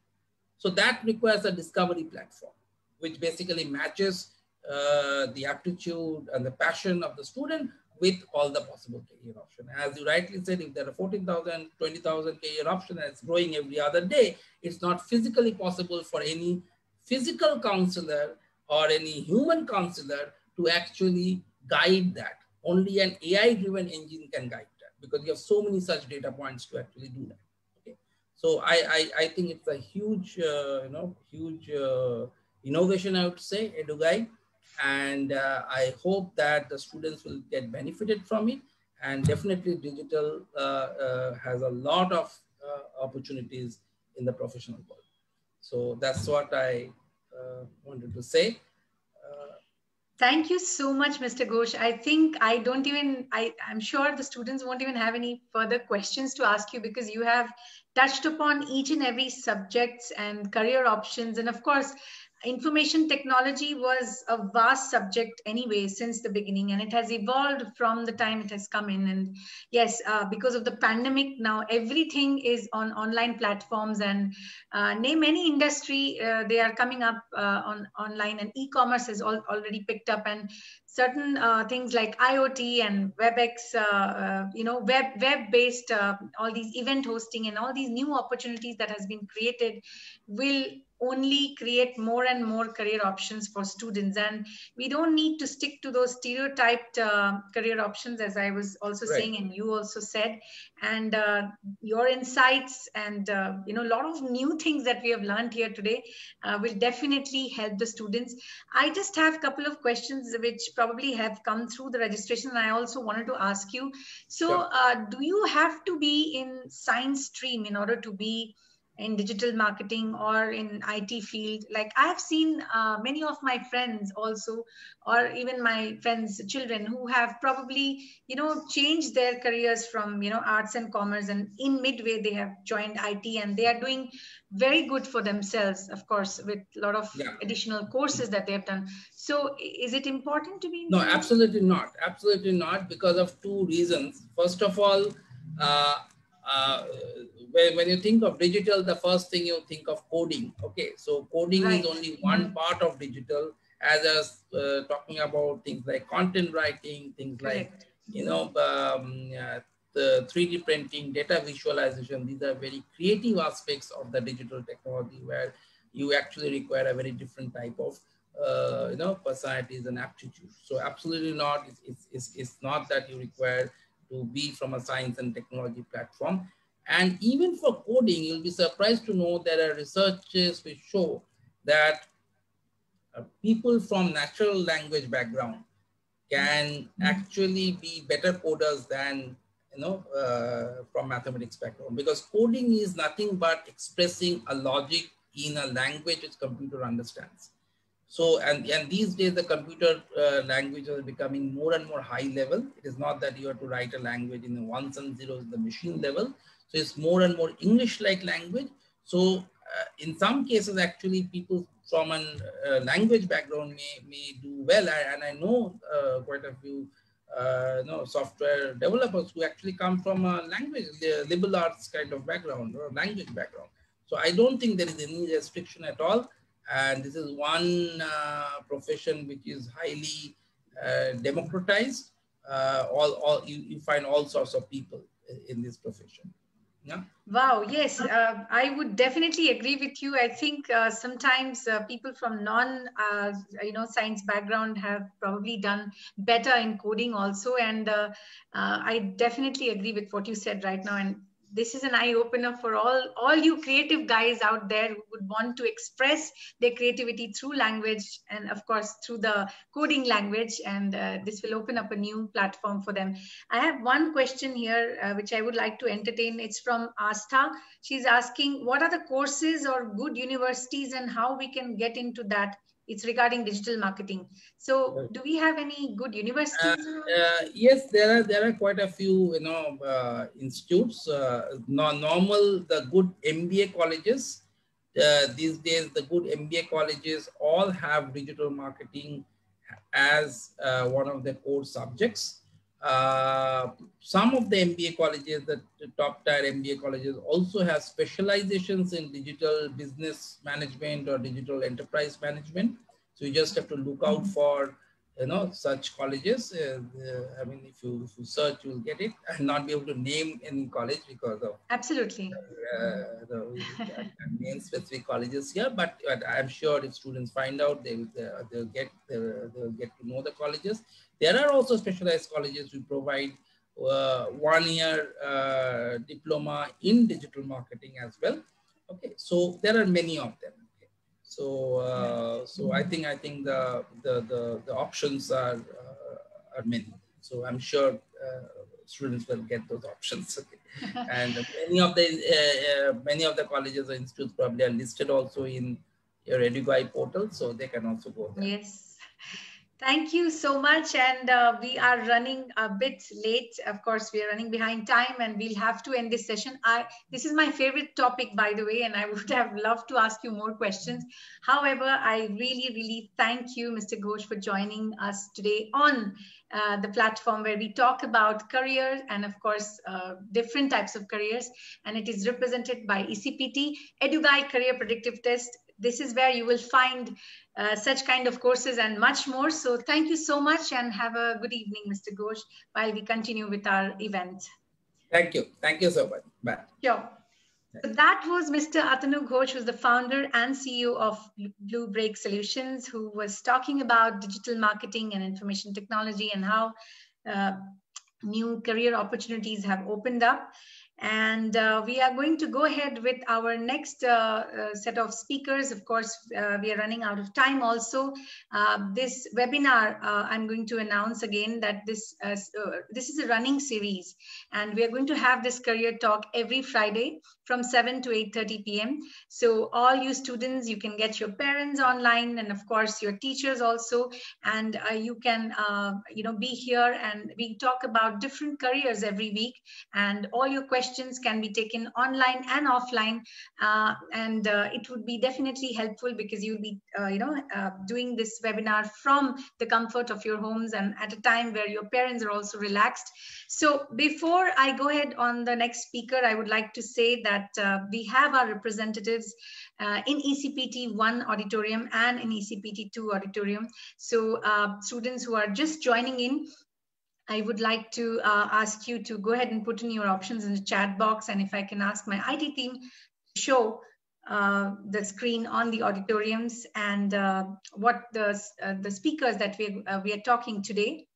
So that requires a discovery platform, which basically matches the aptitude and the passion of the student with all the possible career options. As you rightly said, if there are 14,000, 20,000 career options and it's growing every other day, it's not physically possible for any physical counselor or any human counselor to actually guide that. Only an AI-driven engine can guide that, because you have so many such data points to actually do that. Okay, so I think it's a huge huge innovation, I would say, EduGuide, and I hope that the students will get benefited from it. And definitely, digital has a lot of opportunities in the professional world. So that's what I wanted to say. Thank you so much, Mr. Ghosh. I think I'm sure the students won't even have any further questions to ask you, because you have touched upon each and every subjects and career options. And of course, information technology was a vast subject anyway since the beginning, and it has evolved from the time it has come in. And yes, because of the pandemic, now everything is on online platforms, and name any industry, they are coming up on online, and e-commerce has already picked up, and certain things like IoT and WebEx, web-based, all these event hosting and all these new opportunities that has been created will only create more and more career options for students. And we don't need to stick to those stereotyped career options, as I was also saying, and you also said. And your insights and a lot of new things that we have learned here today will definitely help the students. I just have a couple of questions which probably have come through the registration, and I also wanted to ask you. So do you have to be in science stream in order to be in digital marketing or in IT field? Like I have seen many of my friends also, or even my friends' children, who have probably, changed their careers from, arts and commerce, and in midway they have joined IT, and they are doing very good for themselves, of course, with a lot of additional courses that they have done. So is it important to be in No, absolutely not. Absolutely not, because of two reasons. First of all, when you think of digital, the first thing you think of coding. Okay, so coding is only one part of digital, as I was talking about things like content writing, things like, the 3D printing, data visualization. These are very creative aspects of the digital technology, where you actually require a very different type of personalities and aptitude. So absolutely not. It's not that you require to be from a science and technology platform. And even for coding, you'll be surprised to know there are researches which show that people from natural language background can actually be better coders than from mathematics background, because coding is nothing but expressing a logic in a language which computer understands. So, and these days the computer language is becoming more and more high level. It is not that you have to write a language in the ones and zeros, the machine level. So it's more and more English-like language. So in some cases, actually, people from a language background may do well. And I know quite a few software developers who actually come from a language, liberal arts kind of background or language background. So I don't think there is any restriction at all. And this is one profession which is highly democratized. You find all sorts of people in this profession. Yeah. Wow, yes, I would definitely agree with you. I think sometimes people from science background have probably done better in coding also. And I definitely agree with what you said right now. And this is an eye-opener for all you creative guys out there who would want to express their creativity through language, and of course through the coding language, and this will open up a new platform for them. I have one question here which I would like to entertain. It's from Astha. She's asking, what are the courses or good universities and how we can get into that? It's regarding digital marketing. So do we have any good universities? Yes, there are quite a few, institutes. The good MBA colleges. These days, the good MBA colleges all have digital marketing as one of their core subjects. Some of the MBA colleges, the top tier MBA colleges, also have specializations in digital business management or digital enterprise management. So you just have to look out for such colleges. I mean, if you search, you'll get it. I'll not be able to name any college because of Absolutely. name specific colleges here. But I'm sure if students find out, they'll get to know the colleges. There are also specialized colleges who provide 1 year diploma in digital marketing as well. Okay, so there are many of them. So I think the options are many. So I'm sure students will get those options. Okay. And many of the colleges or institutes probably are listed also in your EduGuide portal, so they can also go there. Yes. Thank you so much. And we are running a bit late. Of course, we are running behind time and we'll have to end this session. This is my favorite topic, by the way, and I would have loved to ask you more questions. However, I really, really thank you, Mr. Ghosh, for joining us today on the platform where we talk about careers and, of course, different types of careers. And it is represented by ECPT, EduGuide Career Predictive Test. This is where you will find such kind of courses and much more. So thank you so much and have a good evening, Mr. Ghosh, while we continue with our event. Thank you. Thank you so much. Bye. Sure. So that was Mr. Atanu Ghosh, who's the founder and CEO of Blue Break Solutions, who was talking about digital marketing and information technology and how new career opportunities have opened up. And we are going to go ahead with our next set of speakers. Of course, we are running out of time also. This webinar, I'm going to announce again that this is a running series. And we are going to have this career talk every Friday from 7 to 8:30 p.m. So all you students, you can get your parents online and of course your teachers also. And you can be here and we talk about different careers every week. And all your questions can be taken online and offline, and it would be definitely helpful because you'll be doing this webinar from the comfort of your homes and at a time where your parents are also relaxed. So before I go ahead on the next speaker, I would like to say that we have our representatives in ECPT 1 auditorium and in ECPT 2 auditorium. So students who are just joining in, I would like to ask you to go ahead and put in your options in the chat box. And if I can ask my IT team to show the screen on the auditoriums and what the speakers that we are talking today.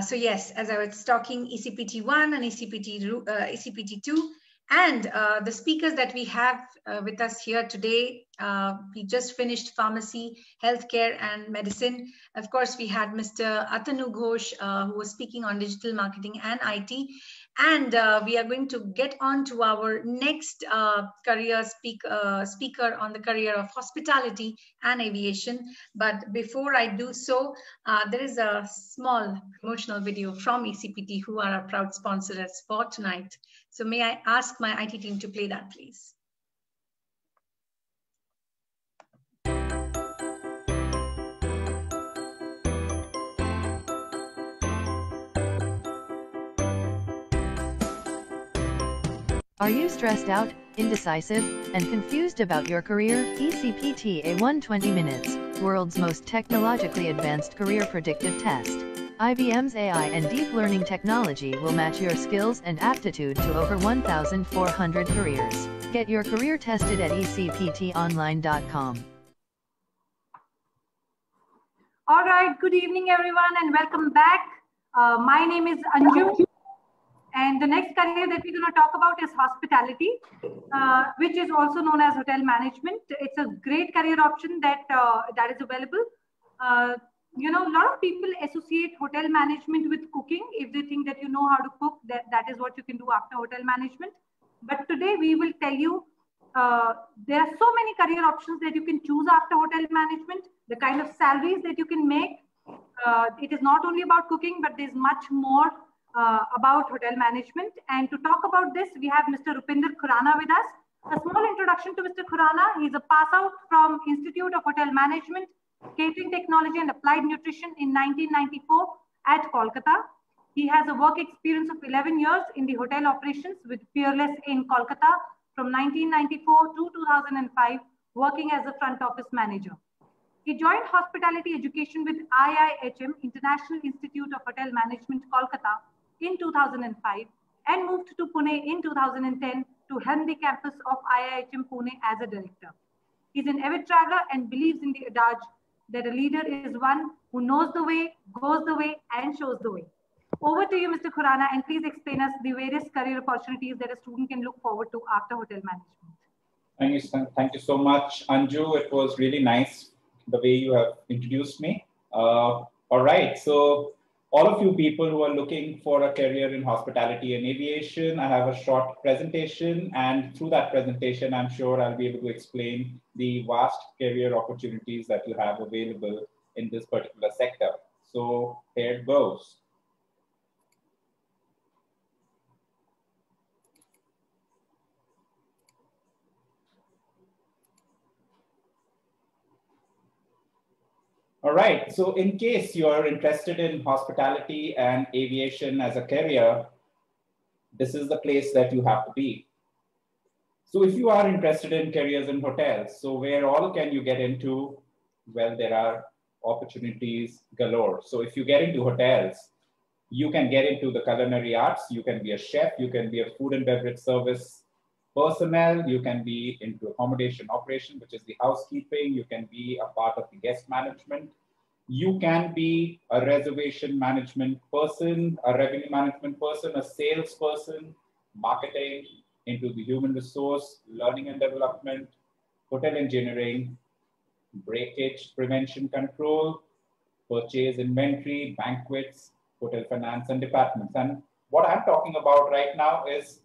So yes, as I was talking, ECPT 1 and ECPT 2. And the speakers that we have with us here today, we just finished pharmacy, healthcare, and medicine. Of course, we had Mr. Atanu Ghosh, who was speaking on digital marketing and IT. And we are going to get on to our next career speaker on the career of hospitality and aviation. But before I do so, there is a small promotional video from ECPT, who are our proud sponsors for tonight. So may I ask my IT team to play that, please? Are you stressed out, indecisive, and confused about your career? ECPT A1 20 Minutes, world's most technologically advanced career predictive test. IBM's AI and deep learning technology will match your skills and aptitude to over 1,400 careers. Get your career tested at ecptonline.com. All right, good evening everyone and welcome back. My name is Anju. And the next career that we're going to talk about is hospitality, which is also known as hotel management. It's a great career option that is available. A lot of people associate hotel management with cooking. If they think that you know how to cook, that is what you can do after hotel management. But today we will tell you there are so many career options that you can choose after hotel management, the kind of salaries that you can make. It is not only about cooking, but there's much more about hotel management. And to talk about this, we have Mr. Rupinder Khurana with us. A small introduction to Mr. Khurana. He's a pass out from Institute of Hotel Management, Catering Technology and Applied Nutrition in 1994 at Kolkata. He has a work experience of 11 years in the hotel operations with Peerless in Kolkata from 1994 to 2005, working as a front office manager. He joined hospitality education with IIHM, International Institute of Hotel Management, Kolkata, in 2005 and moved to Pune in 2010 to helm the campus of IIHM Pune as a director. He's an avid traveler and believes in the adage that a leader is one who knows the way, goes the way, and shows the way. Over to you, Mr. Khurana, and please explain us the various career opportunities that a student can look forward to after hotel management. Thank you so much, Anju. It was really nice the way you have introduced me. All right, so all of you people who are looking for a career in hospitality and aviation, I have a short presentation, and through that presentation, I'm sure I'll be able to explain the vast career opportunities that you have available in this particular sector. So here it goes. All right, so in case you are interested in hospitality and aviation as a career, this is the place that you have to be. So if you are interested in careers in hotels, so where all can you get into? Well, there are opportunities galore. So if you get into hotels, you can get into the culinary arts, you can be a chef, you can be a food and beverage service personnel, you can be into accommodation operation, which is the housekeeping, you can be a part of the guest management, you can be a reservation management person, a revenue management person, a sales person, marketing, into the human resource, learning and development, hotel engineering, breakage prevention control, purchase inventory, banquets, hotel finance and departments. And what I'm talking about right now is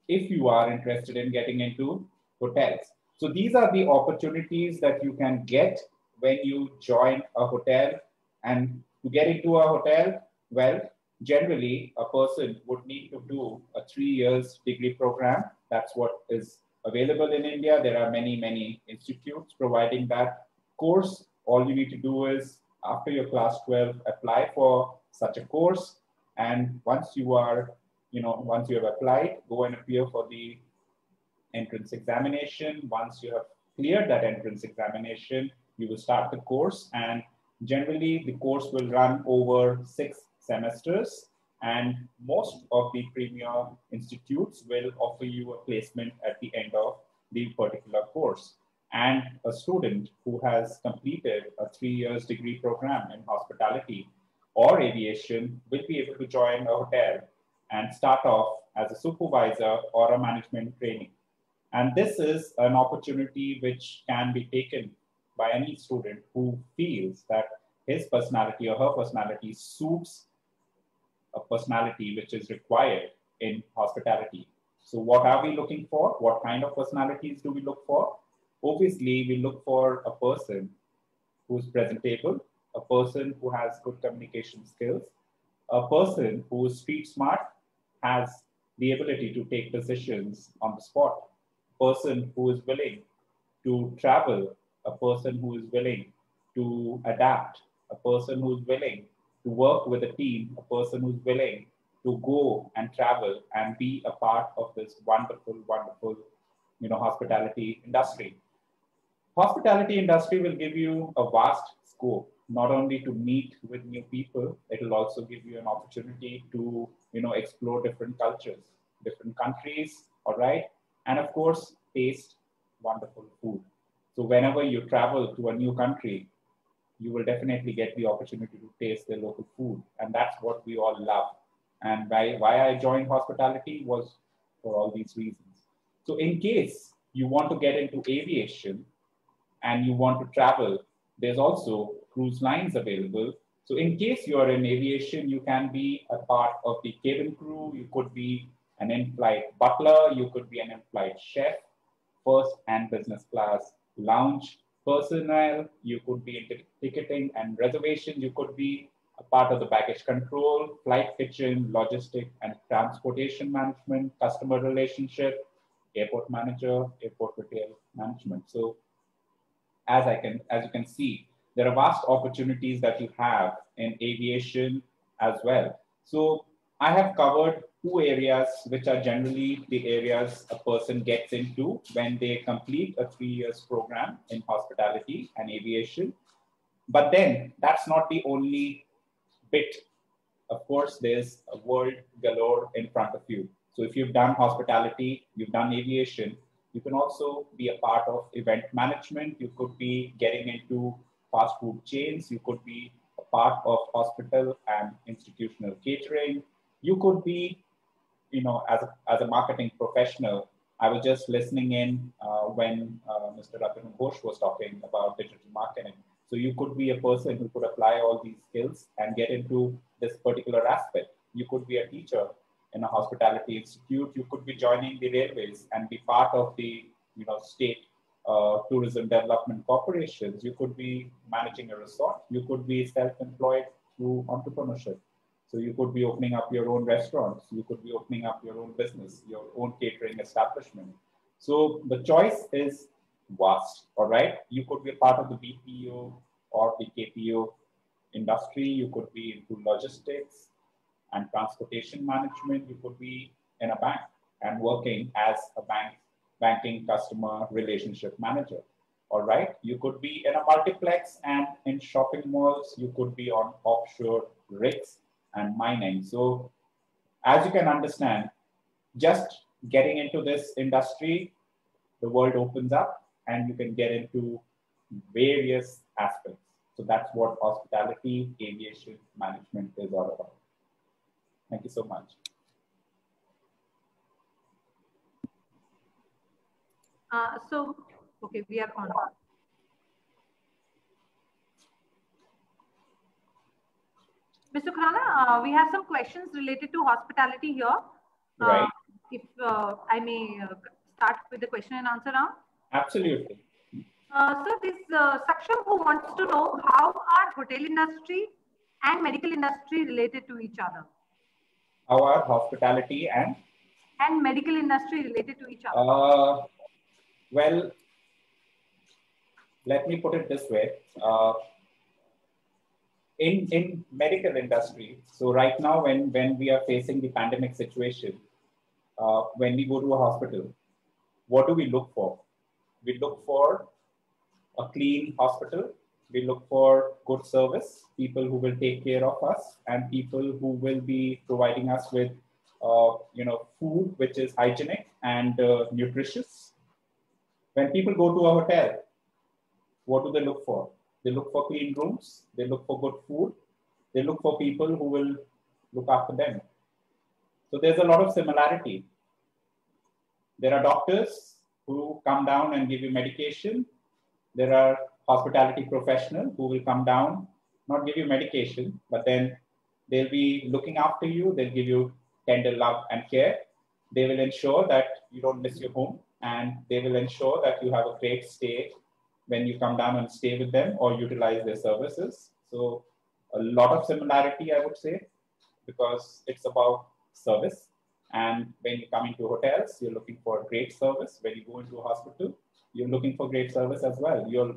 if you are interested in getting into hotels. So these are the opportunities that you can get when you join a hotel. And to get into a hotel, well, generally a person would need to do a 3 years degree program. That's what is available in India. There are many, many institutes providing that course. All you need to do is after your class 12, apply for such a course. And once you are, once you have applied, go and appear for the entrance examination. Once you have cleared that entrance examination, you will start the course. And generally, the course will run over 6 semesters. And most of the premier institutes will offer you a placement at the end of the particular course. And a student who has completed a 3 years degree program in hospitality or aviation will be able to join a hotel and start off as a supervisor or a management trainee. And this is an opportunity which can be taken by any student who feels that his personality or her personality suits a personality which is required in hospitality. So what are we looking for? What kind of personalities do we look for? Obviously, we look for a person who's presentable, a person who has good communication skills, a person who is street smart, has the ability to take decisions on the spot, a person who is willing to travel, a person who is willing to adapt, a person who is willing to work with a team, a person who's willing to go and travel and be a part of this wonderful, wonderful, hospitality industry. Hospitality industry will give you a vast scope, not only to meet with new people, it will also give you an opportunity to, explore different cultures, different countries, all right? And of course, taste wonderful food. So whenever you travel to a new country, you will definitely get the opportunity to taste the local food. And that's what we all love. And why I joined hospitality was for all these reasons. So in case you want to get into aviation and you want to travel, there's also cruise lines available. So in case you're in aviation, you can be a part of the cabin crew. You could be an in-flight butler. You could be an in-flight chef, first and business class lounge personnel. You could be in ticketing and reservations. You could be a part of the baggage control, flight kitchen, logistic and transportation management, customer relationship, airport manager, airport retail management. So as you can see, there are vast opportunities that you have in aviation as well. So I have covered 2 areas, which are generally the areas a person gets into when they complete a 3 years program in hospitality and aviation. But then that's not the only bit. Of course, there's a world galore in front of you. So if you've done hospitality, you've done aviation, you can also be a part of event management. You could be getting into fast food chains. You could be a part of hospital and institutional catering. You could be, as a marketing professional. I was just listening in when Mr. Ratan Ghosh was talking about digital marketing. So you could be a person who could apply all these skills and get into this particular aspect. You could be a teacher in a hospitality institute. You could be joining the railways and be part of the state tourism development corporations. You could be managing a resort. You could be self-employed through entrepreneurship. So you could be opening up your own restaurants. You could be opening up your own business, your own catering establishment. So the choice is vast, all right? You could be a part of the BPO or the KPO industry. You could be into logistics and transportation management. You could be in a bank and working as a banking customer relationship manager, all right? You could be in a multiplex and in shopping malls. You could be on offshore rigs and mining. So as you can understand, just getting into this industry, the world opens up and you can get into various aspects. So that's what hospitality aviation management is all about. Thank you so much. Okay, we are on. Mr. Khurana, we have some questions related to hospitality here. Right. If I may start with the question and answer round. Absolutely. So this Saksham who wants to know how are hotel industry and medical industry related to each other? How are hospitality and medical industry related to each other? Well, let me put it this way. In medical industry, so right now when we are facing the pandemic situation, when we go to a hospital, what do we look for? We look for a clean hospital. We look for good service, people who will take care of us, and people who will be providing us with, food which is hygienic and nutritious. When people go to a hotel, what do they look for? They look for clean rooms. They look for good food. They look for people who will look after them. So there's a lot of similarity. There are doctors who come down and give you medication. There are hospitality professionals who will come down, not give you medication, but then they'll be looking after you. They'll give you tender love and care. They will ensure that you don't miss your home, and they will ensure that you have a great stay when you come down and stay with them or utilize their services. So a lot of similarity, I would say, because it's about service. And when you come into hotels, you're looking for great service. When you go into a hospital, you're looking for great service as well. You're,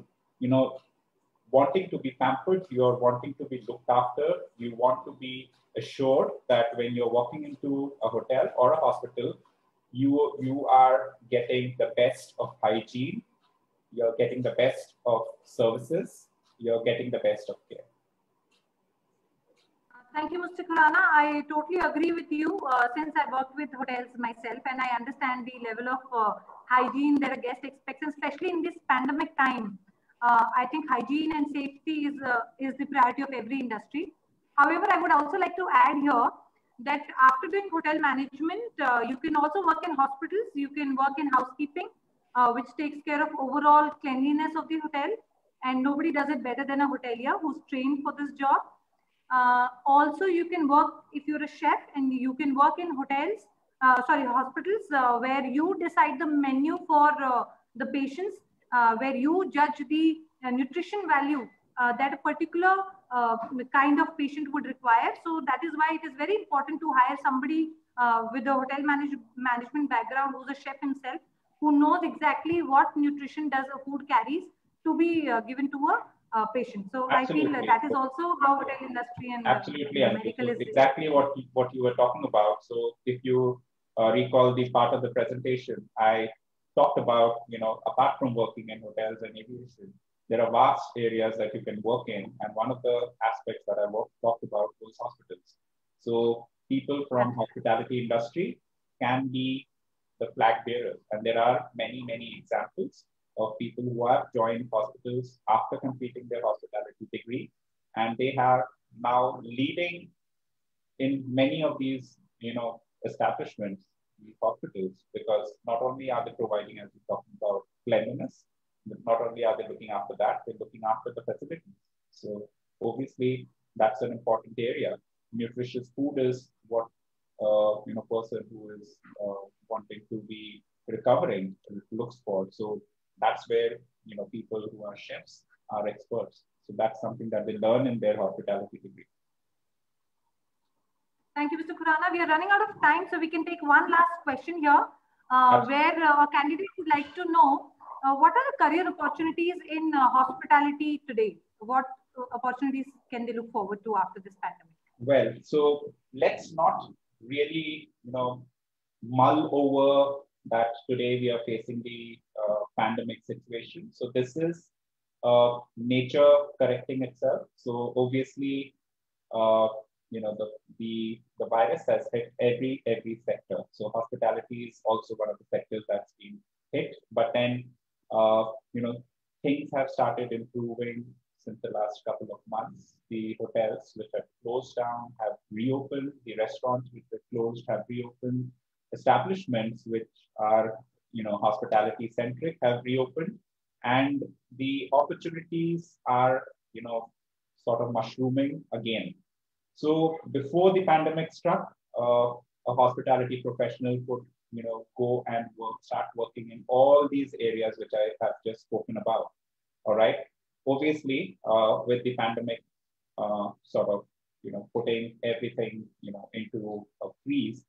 wanting to be pampered. You're wanting to be looked after. You want to be assured that when you're walking into a hotel or a hospital, you are getting the best of hygiene. You're getting the best of services. You're getting the best of care. Thank you, Mr. Khurana. I totally agree with you since I worked with hotels myself, and I understand the level of hygiene that a guest expects, especially in this pandemic time. I think hygiene and safety is the priority of every industry. However, I would also like to add here that after doing hotel management, you can also work in hospitals. You can work in housekeeping, which takes care of overall cleanliness of the hotel. And nobody does it better than a hotelier who's trained for this job. Also, you can work, if you're a chef, and you can work in hospitals, where you decide the menu for the patients, where you judge the nutrition value that a particular kind of patient would require. So that is why it is very important to hire somebody with a hotel management background, who's a chef himself, who knows exactly what nutrition does a food carries to be given to a patient. So Absolutely. I feel that is also how hotel industry and medical is exactly what you were talking about. So if you recall the part of the presentation, I talked about, apart from working in hotels and aviation, there are vast areas that you can work in. And one of the aspects that I talked about was hospitals. So people from hospitality industry can be the flag bearers. And there are many, many examples of people who have joined hospitals after completing their hospitality degree. And they are now leading in many of these, establishments, these hospitals, because not only are they providing, as we're talking about, cleanliness, but not only are they looking after that, they're looking after the facilities. So obviously, that's an important area. Nutritious food is what person who is wanting to be recovering looks for. So that's where people who are chefs are experts. So that's something that they learn in their hospitality degree. Thank you, Mr. Khurana. We are running out of time, so we can take one last question here, where a candidate would like to know what are the career opportunities in hospitality today? What opportunities can they look forward to after this pandemic? Well, so let's not really, mull over that today we are facing the pandemic situation. So this is nature correcting itself. So obviously, the virus has hit every sector. So hospitality is also one of the sectors that's been hit. But then, things have started improving since the last couple of months. The hotels which have closed down have reopened. The restaurants which were closed have reopened. Establishments which are, hospitality centric have reopened. And the opportunities are, sort of mushrooming again. So before the pandemic struck, a hospitality professional could, go and start working in all these areas which I have just spoken about. All right. Obviously, with the pandemic, sort of, putting everything, into a freeze,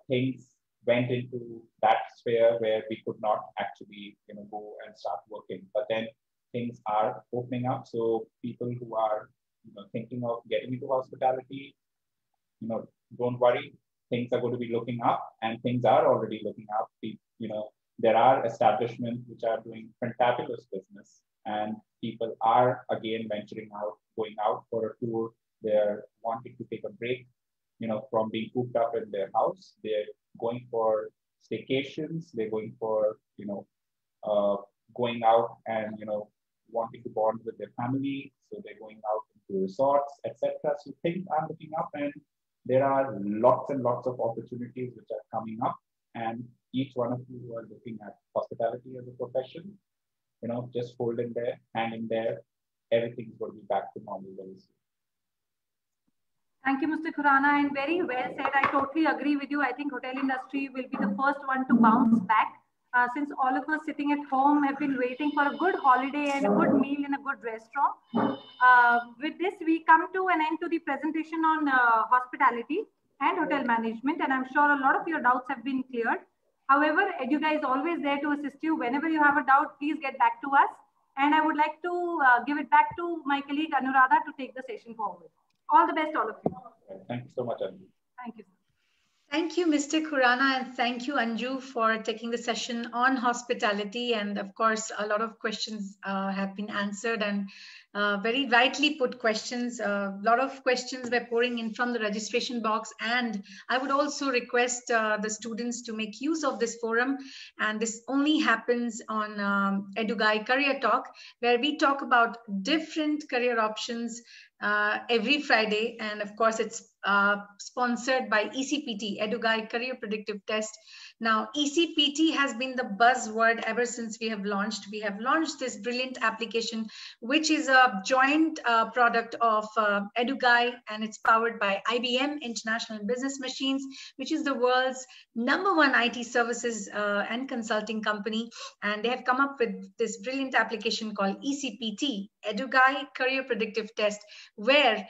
things went into that sphere where we could not actually, go and start working. But then things are opening up. So people who are thinking of getting into hospitality, don't worry, things are going to be looking up, and things are already looking up. There are establishments which are doing fantabulous business, and people are again venturing out, going out for a tour. They're wanting to take a break, from being cooped up in their house. They're going for staycations. They're going for, going out and, wanting to bond with their family. So they're going out into resorts, etc. So things are looking up, and there are lots and lots of opportunities which are coming up. And each one of you who are looking at hospitality as a profession, just hold in there, hang in there. Everything's going to be back to normal very soon. Thank you, Mr. Khurana, and very well said. I totally agree with you. I think hotel industry will be the first one to bounce back. Since all of us sitting at home have been waiting for a good holiday and a good meal in a good restaurant. With this, we come to an end to the presentation on hospitality and hotel management, and I'm sure a lot of your doubts have been cleared. However, EduGuy is always there to assist you. Whenever you have a doubt, please get back to us. And I would like to give it back to my colleague Anuradha to take the session forward. All the best, all of you. Thank you so much, Anju. Thank you. Thank you, Mr. Khurana, and thank you, Anju, for taking the session on hospitality. And of course, a lot of questions have been answered, and very rightly put questions. A lot of questions were pouring in from the registration box. And I would also request the students to make use of this forum. And this only happens on EduGuy Career Talk, where we talk about different career options every Friday. And of course, it's sponsored by ECPT, EduGuy Career Predictive Test. Now, ECPT has been the buzzword ever since we have launched. We have launched this brilliant application, which is a joint product of EduGuy, and it's powered by IBM, International Business Machines, which is the world's #1 IT services and consulting company. And they have come up with this brilliant application called ECPT, EduGuy Career Predictive Test, where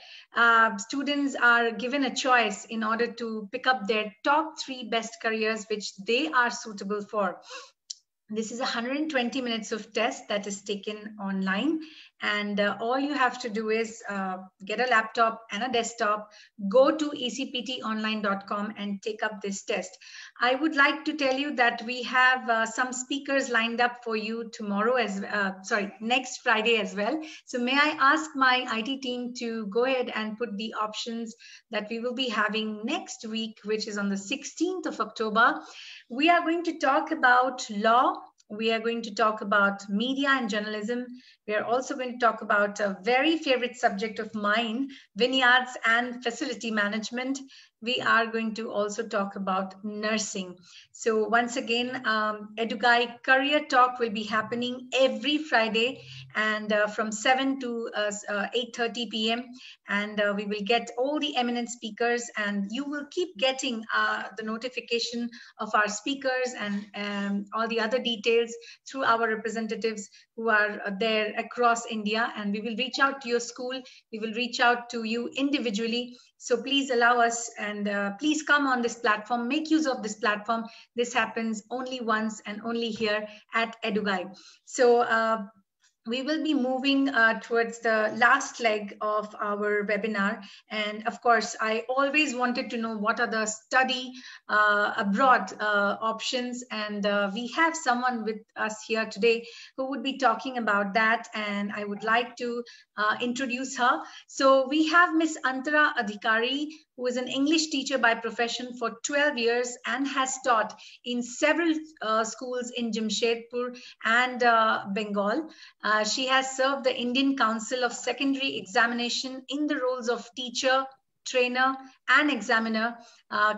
students are given a choice in order to pick up their top 3 best careers which they are suitable for. This is 120 minutes of test that is taken online, And all you have to do is get a laptop and a desktop, go to ecptonline.com and take up this test. I would like to tell you that we have some speakers lined up for you tomorrow next Friday as well. So may I ask my IT team to go ahead and put the options that we will be having next week, which is on the 16th of October. We are going to talk about law. We are going to talk about media and journalism. We are also going to talk about a very favorite subject of mine, vineyards and facility management. We are going to also talk about nursing. So once again, EduGuy Career Talk will be happening every Friday and from 7 to 8:30 p.m. And we will get all the eminent speakers, and you will keep getting the notification of our speakers and all the other details through our representatives who are there across India. And we will reach out to your school. We will reach out to you individually. So please allow us, and please come on this platform, make use of this platform. This happens only once and only here at EduGuy. So we will be moving towards the last leg of our webinar. And of course, I always wanted to know what are the study abroad options. And we have someone with us here today who would be talking about that. And I would like to introduce her. So we have Miss Antara Adhikari, who is an English teacher by profession for 12 years and has taught in several schools in Jamshedpur and Bengal. She has served the Indian Council of Secondary Examination in the roles of teacher, trainer, and examiner,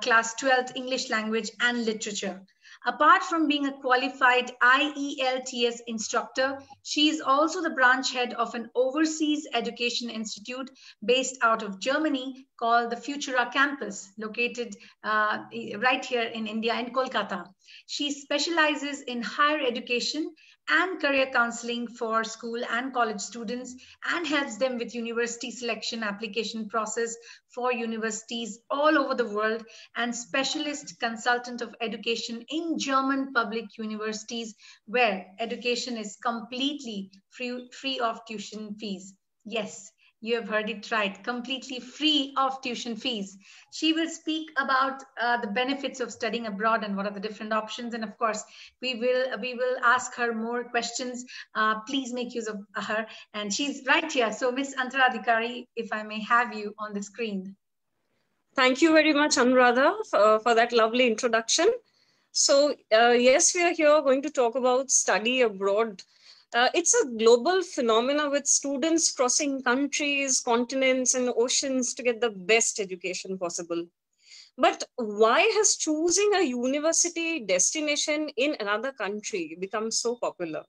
class 12th English language and literature. Apart from being a qualified IELTS instructor, she is also the branch head of an overseas education institute based out of Germany called the Futura Campus, located right here in India in Kolkata. She specializes in higher education and career counseling for school and college students and helps them with university selection application process for universities all over the world, and specialist consultant of education in German public universities where education is completely free of tuition fees. Yes, you have heard it right, completely free of tuition fees. She will speak about the benefits of studying abroad and what are the different options. And of course, we will ask her more questions. Please make use of her. And she's right here. So Miss Antara Adhikari, if I may have you on the screen. Thank you very much, Anuradha, for that lovely introduction. So yes, we are here going to talk about study abroad. It's a global phenomena with students crossing countries, continents, and oceans to get the best education possible. But why has choosing a university destination in another country become so popular?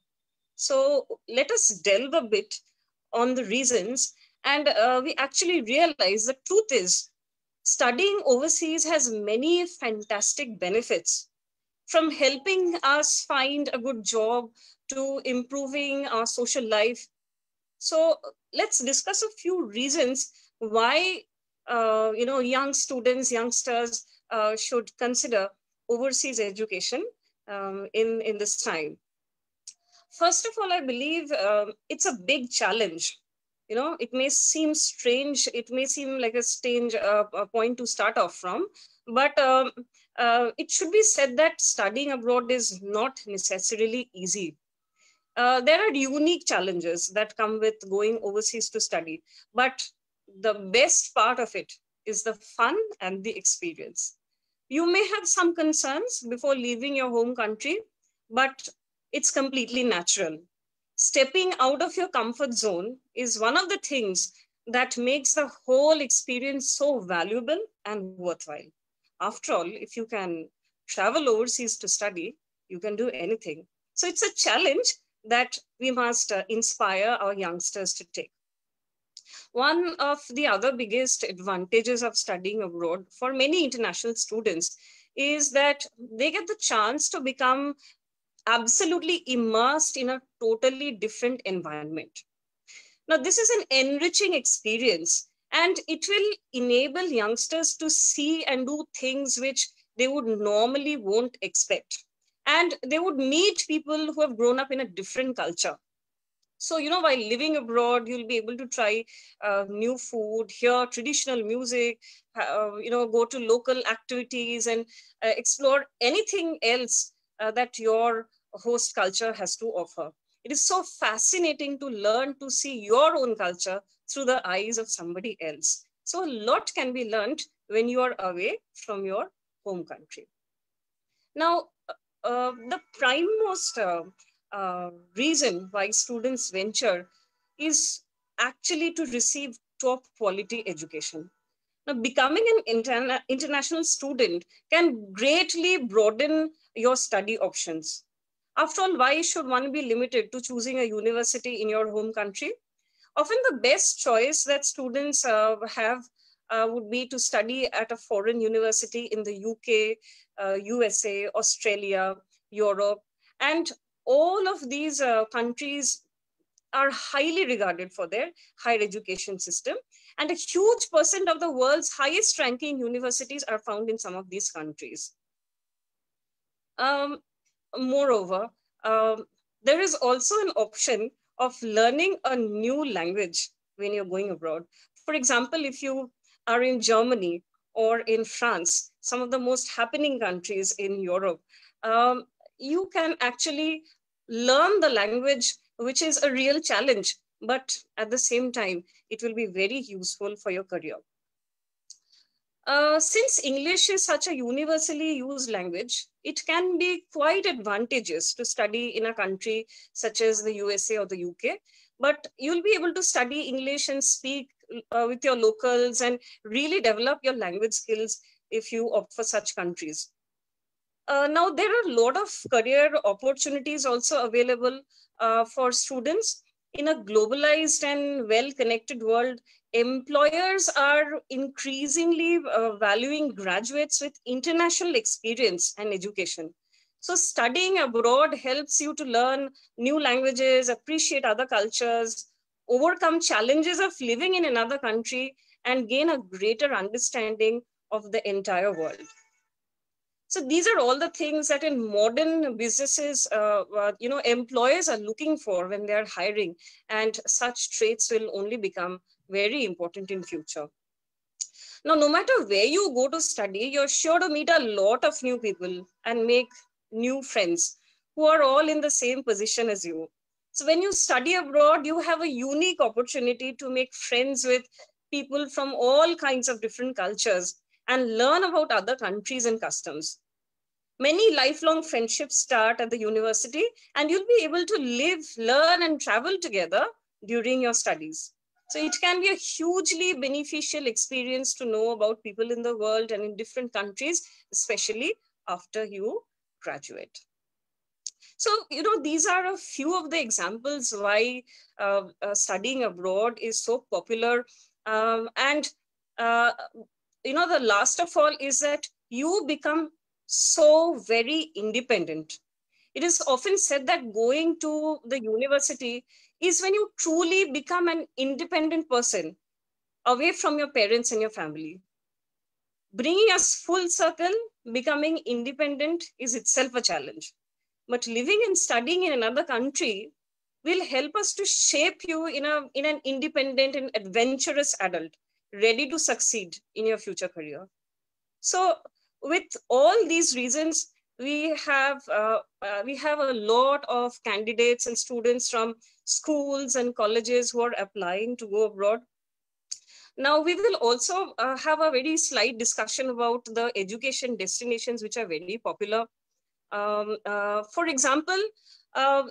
So let us delve a bit on the reasons, and we actually realize the truth is studying overseas has many fantastic benefits, from helping us find a good job to improving our social life. So let's discuss a few reasons why young students, youngsters should consider overseas education in this time. First of all, I believe it's a big challenge. You know, it may seem strange, it may seem like a strange point to start off from, but it should be said that studying abroad is not necessarily easy. There are unique challenges that come with going overseas to study, but the best part of it is the fun and the experience. You may have some concerns before leaving your home country, but it's completely natural. Stepping out of your comfort zone is one of the things that makes the whole experience so valuable and worthwhile. After all, if you can travel overseas to study, you can do anything. So it's a challenge that we must inspire our youngsters to take. One of the other biggest advantages of studying abroad for many international students is that they get the chance to become absolutely immersed in a totally different environment. Now, this is an enriching experience, and it will enable youngsters to see and do things which they would normally won't expect. And they would meet people who have grown up in a different culture. So, while living abroad, you'll be able to try new food, hear traditional music, go to local activities and explore anything else that your host culture has to offer. It is so fascinating to learn to see your own culture through the eyes of somebody else. So a lot can be learned when you are away from your home country. Now, the primemost reason why students venture is actually to receive top quality education. Now, becoming an international student can greatly broaden your study options. After all, why should one be limited to choosing a university in your home country? Often the best choice that students have would be to study at a foreign university in the UK, USA, Australia, Europe, and all of these countries are highly regarded for their higher education system. And a huge percent of the world's highest ranking universities are found in some of these countries. Moreover, there is also an option of learning a new language when you're going abroad. For example, if you are in Germany or in France, some of the most happening countries in Europe, you can actually learn the language, which is a real challenge, but at the same time, it will be very useful for your career. Since English is such a universally used language, it can be quite advantageous to study in a country such as the USA or the UK, but you'll be able to study English and speak with your locals and really develop your language skills if you opt for such countries. Now, there are a lot of career opportunities also available for students. In a globalized and well-connected world, employers are increasingly valuing graduates with international experience and education. So studying abroad helps you to learn new languages, appreciate other cultures, overcome challenges of living in another country, and gain a greater understanding of the entire world. So these are all the things that in modern businesses, employers are looking for when they are hiring, and such traits will only become very important in future. Now, no matter where you go to study, you're sure to meet a lot of new people and make new friends who are all in the same position as you. So when you study abroad, you have a unique opportunity to make friends with people from all kinds of different cultures and learn about other countries and customs. Many lifelong friendships start at the university, and you'll be able to live, learn, and travel together during your studies. So it can be a hugely beneficial experience to know about people in the world and in different countries, especially after you graduate. So, these are a few of the examples why studying abroad is so popular. The last of all is that you become so very independent. It is often said that going to the university is when you truly become an independent person away from your parents and your family. Bringing us full circle, becoming independent is itself a challenge. But living and studying in another country will help us to shape you in an independent and adventurous adult, ready to succeed in your future career. So with all these reasons, we have a lot of candidates and students from schools and colleges who are applying to go abroad. Now, we will also have a very slight discussion about the education destinations which are very popular. For example,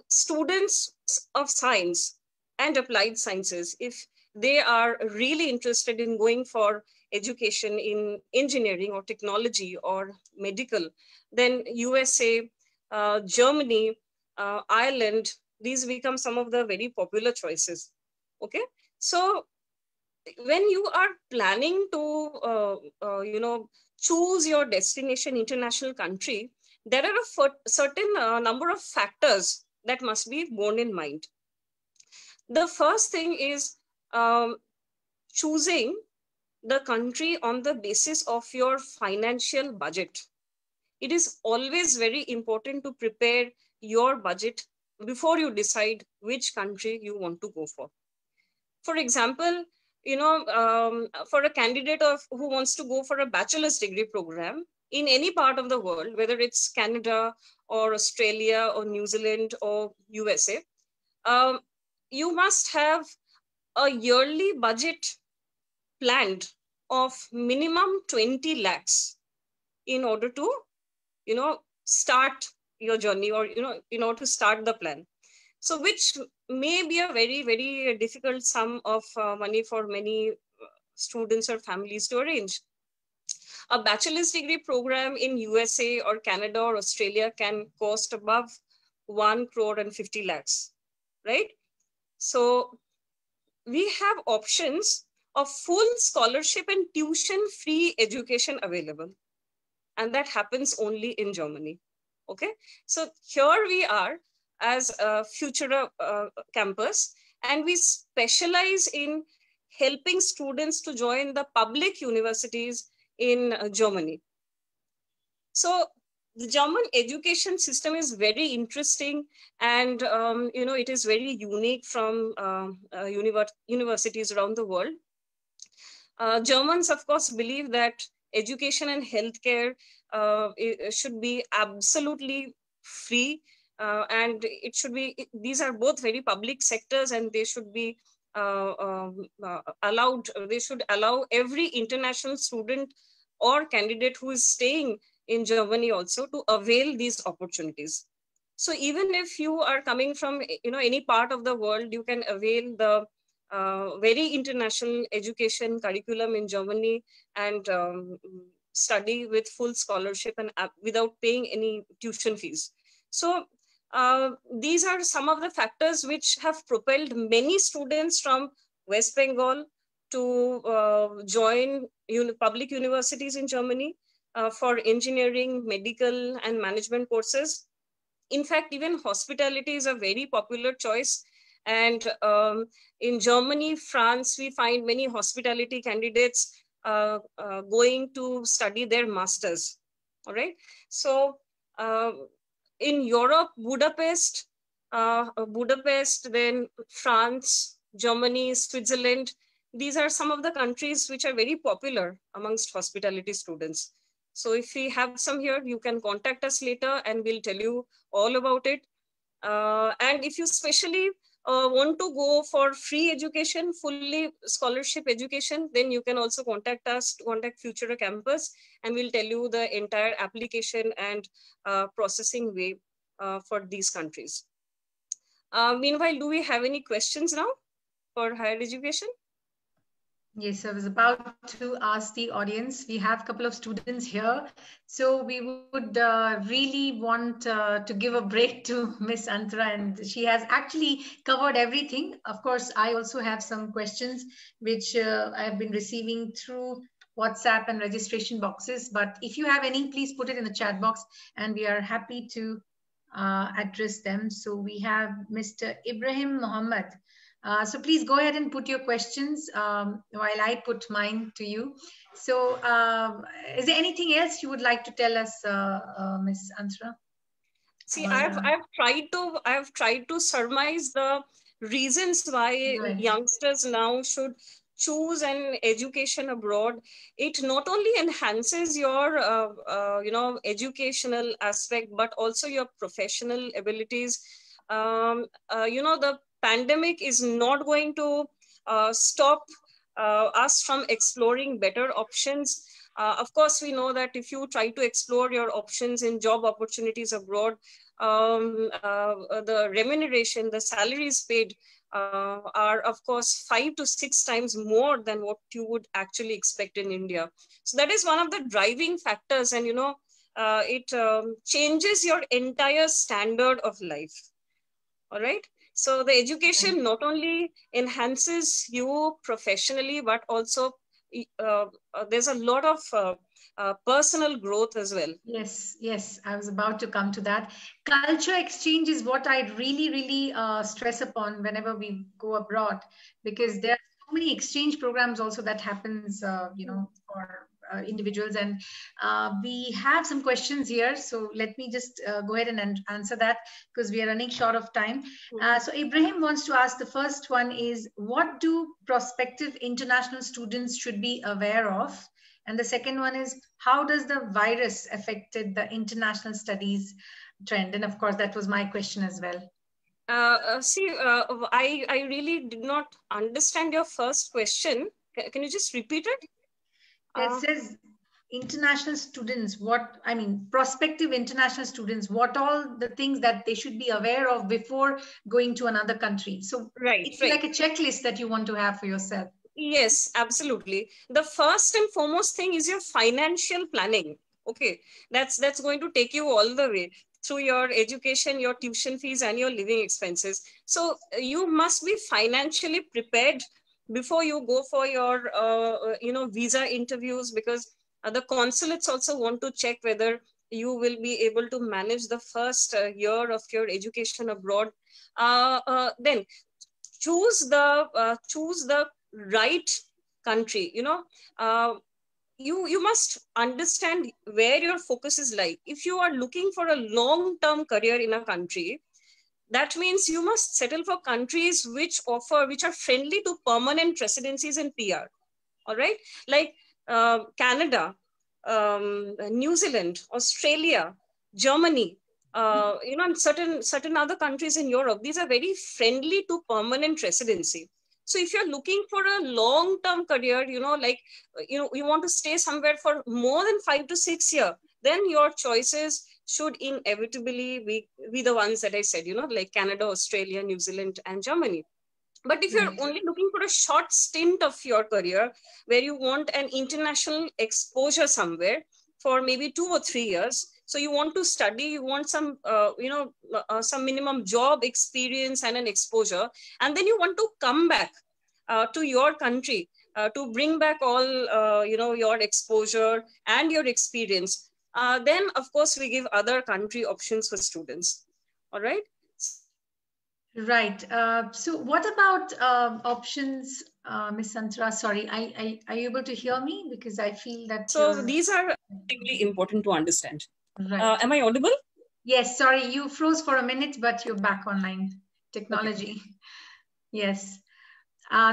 students of science and applied sciences, if they are really interested in going for education in engineering or technology or medical, then USA, Germany, Ireland, these become some of the very popular choices. Okay, so when you are planning to choose your destination international country, there are a certain number of factors that must be borne in mind. The first thing is choosing the country on the basis of your financial budget. It is always very important to prepare your budget before you decide which country you want to go for. For example, for a candidate who wants to go for a bachelor's degree program in any part of the world, whether it's Canada or Australia or New Zealand or USA, you must have a yearly budget planned of minimum 20 lakhs in order to, start your journey, or, in order to start the plan. So which may be a very, very difficult sum of money for many students or families to arrange. A bachelor's degree program in USA or Canada or Australia can cost above 1 crore and 50 lakhs, right? So we have options of full scholarship and tuition-free education available. And that happens only in Germany. Okay, so here we are as a Futura campus, and we specialize in helping students to join the public universities in Germany. So the German education system is very interesting, and it is very unique from universities around the world. Germans, of course, believe that education and healthcare should be absolutely free, and it should be. These are both very public sectors, and they should be allowed. They should allow every international student or candidate who is staying in Germany also to avail these opportunities. So even if you are coming from any part of the world, you can avail the very international education curriculum in Germany and study with full scholarship and without paying any tuition fees. So these are some of the factors which have propelled many students from West Bengal to join public universities in Germany for engineering, medical, and management courses. In fact, even hospitality is a very popular choice. And in Germany, France, we find many hospitality candidates going to study their masters. All right. So in Europe, Budapest, then France, Germany, Switzerland. These are some of the countries which are very popular amongst hospitality students. So if we have some here, you can contact us later and we'll tell you all about it. And if you especially want to go for free education, fully scholarship education, then you can also contact us, contact Futura Campus, and we'll tell you the entire application and processing way for these countries. Meanwhile, do we have any questions now for higher education? Yes, I was about to ask the audience. We have a couple of students here. So we would really want to give a break to Miss Antara, and she has actually covered everything. Of course, I also have some questions which I have been receiving through WhatsApp and registration boxes. But if you have any, please put it in the chat box and we are happy to address them. So we have Mr. Ibrahim Muhammad. So please go ahead and put your questions while I put mine to you. So is there anything else you would like to tell us, Ms. Antara? See, I've tried to surmise the reasons why youngsters now should choose an education abroad. It not only enhances your educational aspect, but also your professional abilities. The pandemic is not going to stop us from exploring better options. Of course, we know that if you try to explore your options in job opportunities abroad, the remuneration, the salaries paid are, of course, 5 to 6 times more than what you would actually expect in India. So that is one of the driving factors, and it changes your entire standard of life. All right. So the education not only enhances you professionally, but also there's a lot of personal growth as well. Yes, yes, I was about to come to that. Culture exchange is what I really stress upon whenever we go abroad, because there are so many exchange programs also that happens, for individuals, and we have some questions here. So let me just go ahead and answer that, because we are running short of time. So Ibrahim wants to ask, the first one is, what do prospective international students should be aware of? And the second one is, how does the virus affected the international studies trend? And of course, that was my question as well. I really did not understand your first question. Can you just repeat it? It says international students, prospective international students, what all the things that they should be aware of before going to another country. So it's like a checklist that you want to have for yourself. Yes, absolutely. The first and foremost thing is your financial planning. Okay, that's going to take you all the way through your education, your tuition fees, and your living expenses. So you must be financially prepared before you go for your visa interviews, because the consulates also want to check whether you will be able to manage the first year of your education abroad. Then choose the right country. You must understand where your focus is like. If you are looking for a long-term career in a country, that means you must settle for countries which are friendly to permanent residencies and PR. All right, like Canada, New Zealand, Australia, Germany, and certain other countries in Europe. These are very friendly to permanent residency. So if you're looking for a long-term career, you want to stay somewhere for more than 5 to 6 years, then your choices should inevitably be the ones that I said, like Canada, Australia, New Zealand, and Germany. But if you're only looking for a short stint of your career where you want an international exposure somewhere for maybe 2 or 3 years, so you want to study, you want some, some minimum job experience and an exposure, and then you want to come back to your country to bring back all, your exposure and your experience, then of course we give other country options for students. All right. Right. So what about options, Ms. Santra? Sorry, are you able to hear me? Because I feel that... So these are really important to understand. Right. Am I audible? Yes, sorry, you froze for a minute, but you're back online. Technology. Okay. Yes.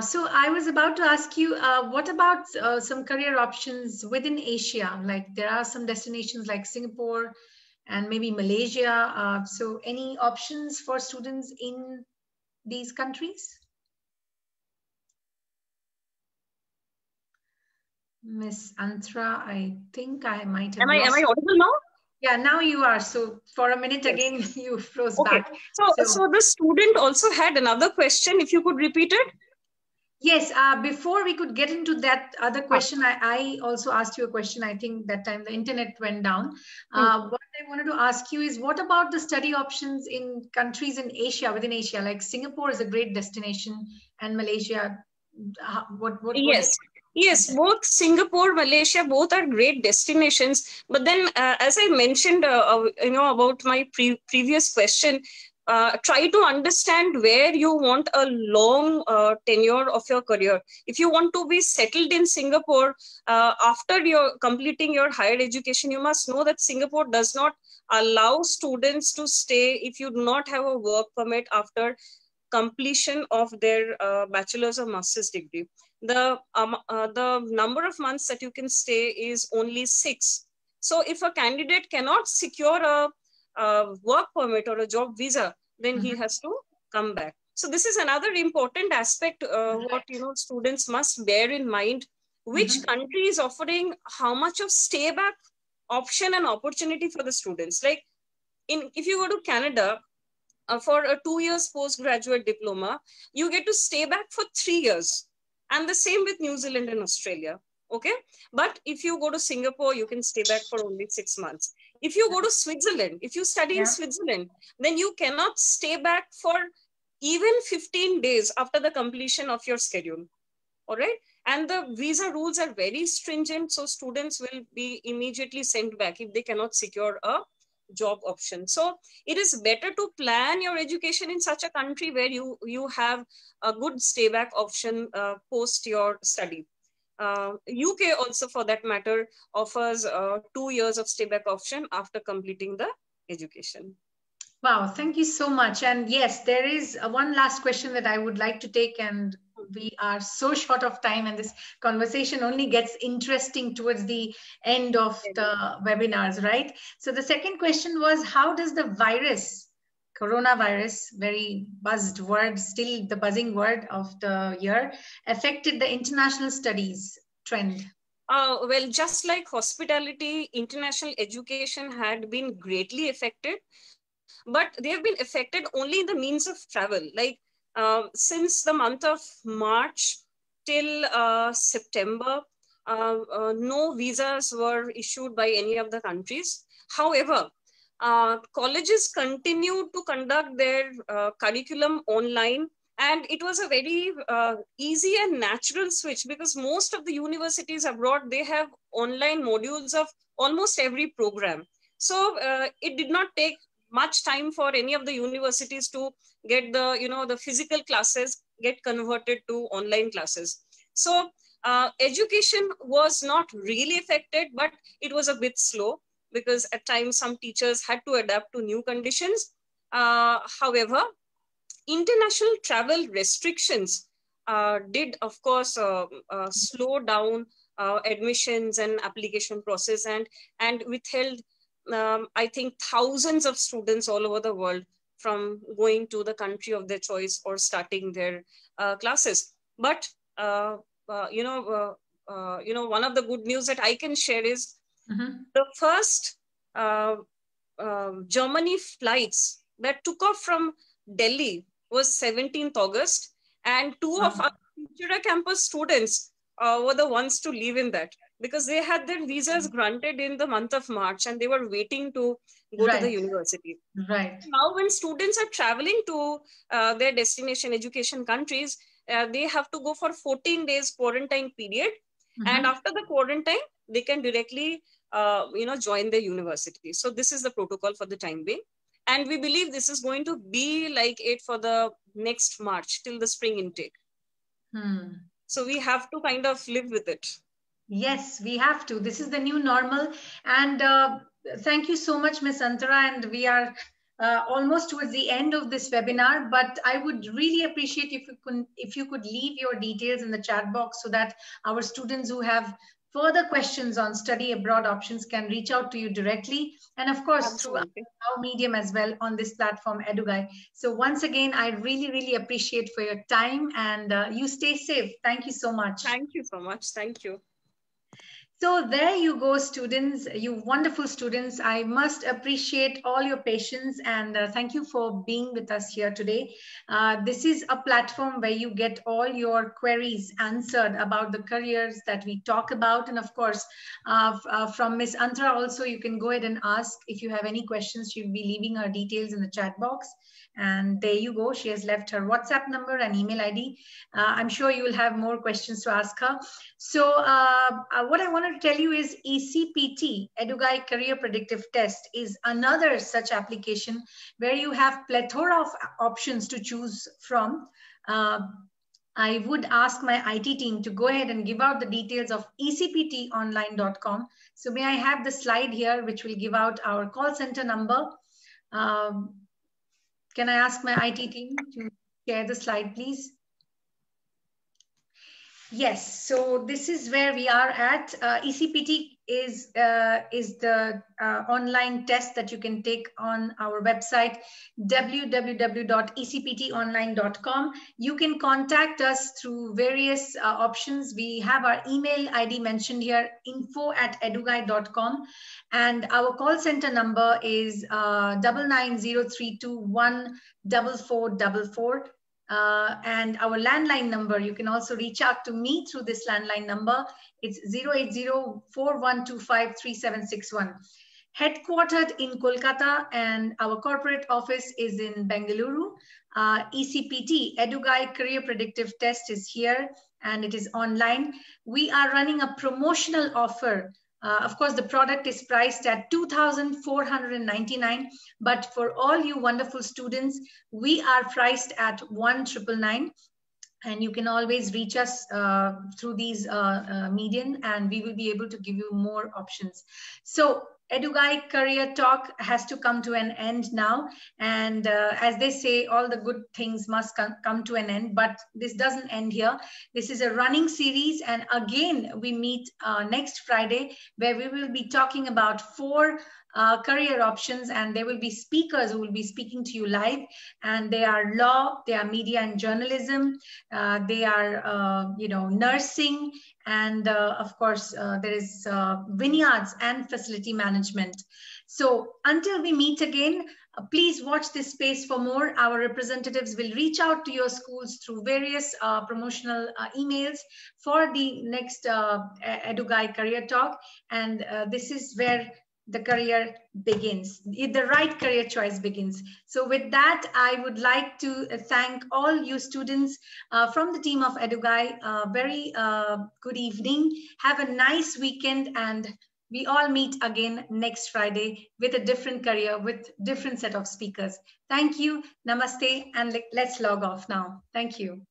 So I was about to ask you, what about some career options within Asia? Like there are some destinations like Singapore and maybe Malaysia. So any options for students in these countries? Miss Antra, I think I might have Am I audible now? Yeah, now you are. So for a minute again, you froze back. So the student also had another question. If you could repeat it. Yes, before we could get into that other question, I also asked you a question. I think that time the internet went down. What I wanted to ask you is, what about the study options in countries in Asia, within Asia, like Singapore is a great destination, and Malaysia, Yes, both Singapore, Malaysia, both are great destinations. But then, as I mentioned, about my previous question, try to understand where you want a long tenure of your career. If you want to be settled in Singapore after you're completing your higher education, you must know that Singapore does not allow students to stay if you do not have a work permit after completion of their bachelor's or master's degree. The number of months that you can stay is only 6. So if a candidate cannot secure a work permit or a job visa, then he has to come back. So this is another important aspect what students must bear in mind. Which country is offering how much of stay back option and opportunity for the students? Like if you go to Canada for a 2 years postgraduate diploma, you get to stay back for 3 years, and the same with New Zealand and Australia. Okay, but if you go to Singapore, you can stay back for only 6 months. If you go to Switzerland, if you study in Switzerland, then you cannot stay back for even 15 days after the completion of your schedule. All right, and the visa rules are very stringent, so students will be immediately sent back if they cannot secure a job option. So it is better to plan your education in such a country where you have a good stay back option post your study. UK also, for that matter, offers 2 years of stay back option after completing the education. Wow, thank you so much. And yes, there is one last question that I would like to take, and we are so short of time, and this conversation only gets interesting towards the end of the webinars, right? So the second question was, how does the virus, coronavirus, very buzzed word, still the buzzing word of the year, affected the international studies trend? Well, just like hospitality, international education had been greatly affected, but they have been affected only in the means of travel. Like since the month of March till September, no visas were issued by any of the countries. However, colleges continued to conduct their curriculum online, and it was a very easy and natural switch, because most of the universities abroad, they have online modules of almost every program. So it did not take much time for any of the universities to get the physical classes get converted to online classes. So education was not really affected, but it was a bit slow, because at times some teachers had to adapt to new conditions. However, international travel restrictions did, of course, slow down admissions and application process, and withheld, I think, thousands of students all over the world from going to the country of their choice or starting their classes. But one of the good news that I can share is the first Germany flights that took off from Delhi was 17th August, and two of our Futura campus students were the ones to leave in that, because they had their visas granted in the month of March and they were waiting to go to the university. Right. Now, when students are traveling to their destination education countries, they have to go for 14 days quarantine period. And after the quarantine, they can directly join the university. So this is the protocol for the time being. And we believe this is going to be like it for the next March till the spring intake. So we have to kind of live with it. Yes, we have to. This is the new normal. And thank you so much, Ms. Antara. And we are almost towards the end of this webinar, but I would really appreciate if you could leave your details in the chat box so that our students who have further questions on study abroad options can reach out to you directly, and of course through our medium as well on this platform EduGuide. So once again, I really appreciate for your time, and you stay safe. Thank you so much. Thank you so much. Thank you. So there you go, students, you wonderful students. I must appreciate all your patience, and thank you for being with us here today. This is a platform where you get all your queries answered about the careers that we talk about. And of course, from Ms. Antara also, you can go ahead and ask if you have any questions. She'll be leaving her details in the chat box. And there you go. She has left her WhatsApp number and email ID. I'm sure you will have more questions to ask her. So what I wanted to tell you is ECPT, EduGuide Career Predictive Test, is another such application where you have plethora of options to choose from. I would ask my IT team to go ahead and give out the details of ecptonline.com. So may I have the slide here, which will give out our call center number. Can I ask my IT team to share the slide, please? Yes, so this is where we are at. ECPT is the online test that you can take on our website, www.ecptonline.com. You can contact us through various options. We have our email ID mentioned here, info@eduguide.com. And our call center number is 9903214444. And our landline number, you can also reach out to me through this landline number. It's 08041253761. Headquartered in Kolkata, and our corporate office is in Bengaluru. ECPT, EduGuide Career Predictive Test, is here, and it is online. We are running a promotional offer. Of course, the product is priced at $2,499, but for all you wonderful students, we are priced at $1,999. And you can always reach us through these medium, and we will be able to give you more options. So EduGuide Career Talk has to come to an end now. And as they say, all the good things must come to an end, but this doesn't end here. This is a running series. And again, we meet next Friday, where we will be talking about 4 career options, and there will be speakers who will be speaking to you live. And they are law, they are media and journalism, they are, nursing, and of course, there is vineyards and facility management. So until we meet again, please watch this space for more. Our representatives will reach out to your schools through various promotional emails for the next EduGuide Career Talk. And this is where the career begins, the right career choice begins. So with that, I would like to thank all you students from the team of EduGuide. Very good evening. Have a nice weekend, and we all meet again next Friday with a different career, with different set of speakers. Thank you, namaste, and let's log off now. Thank you.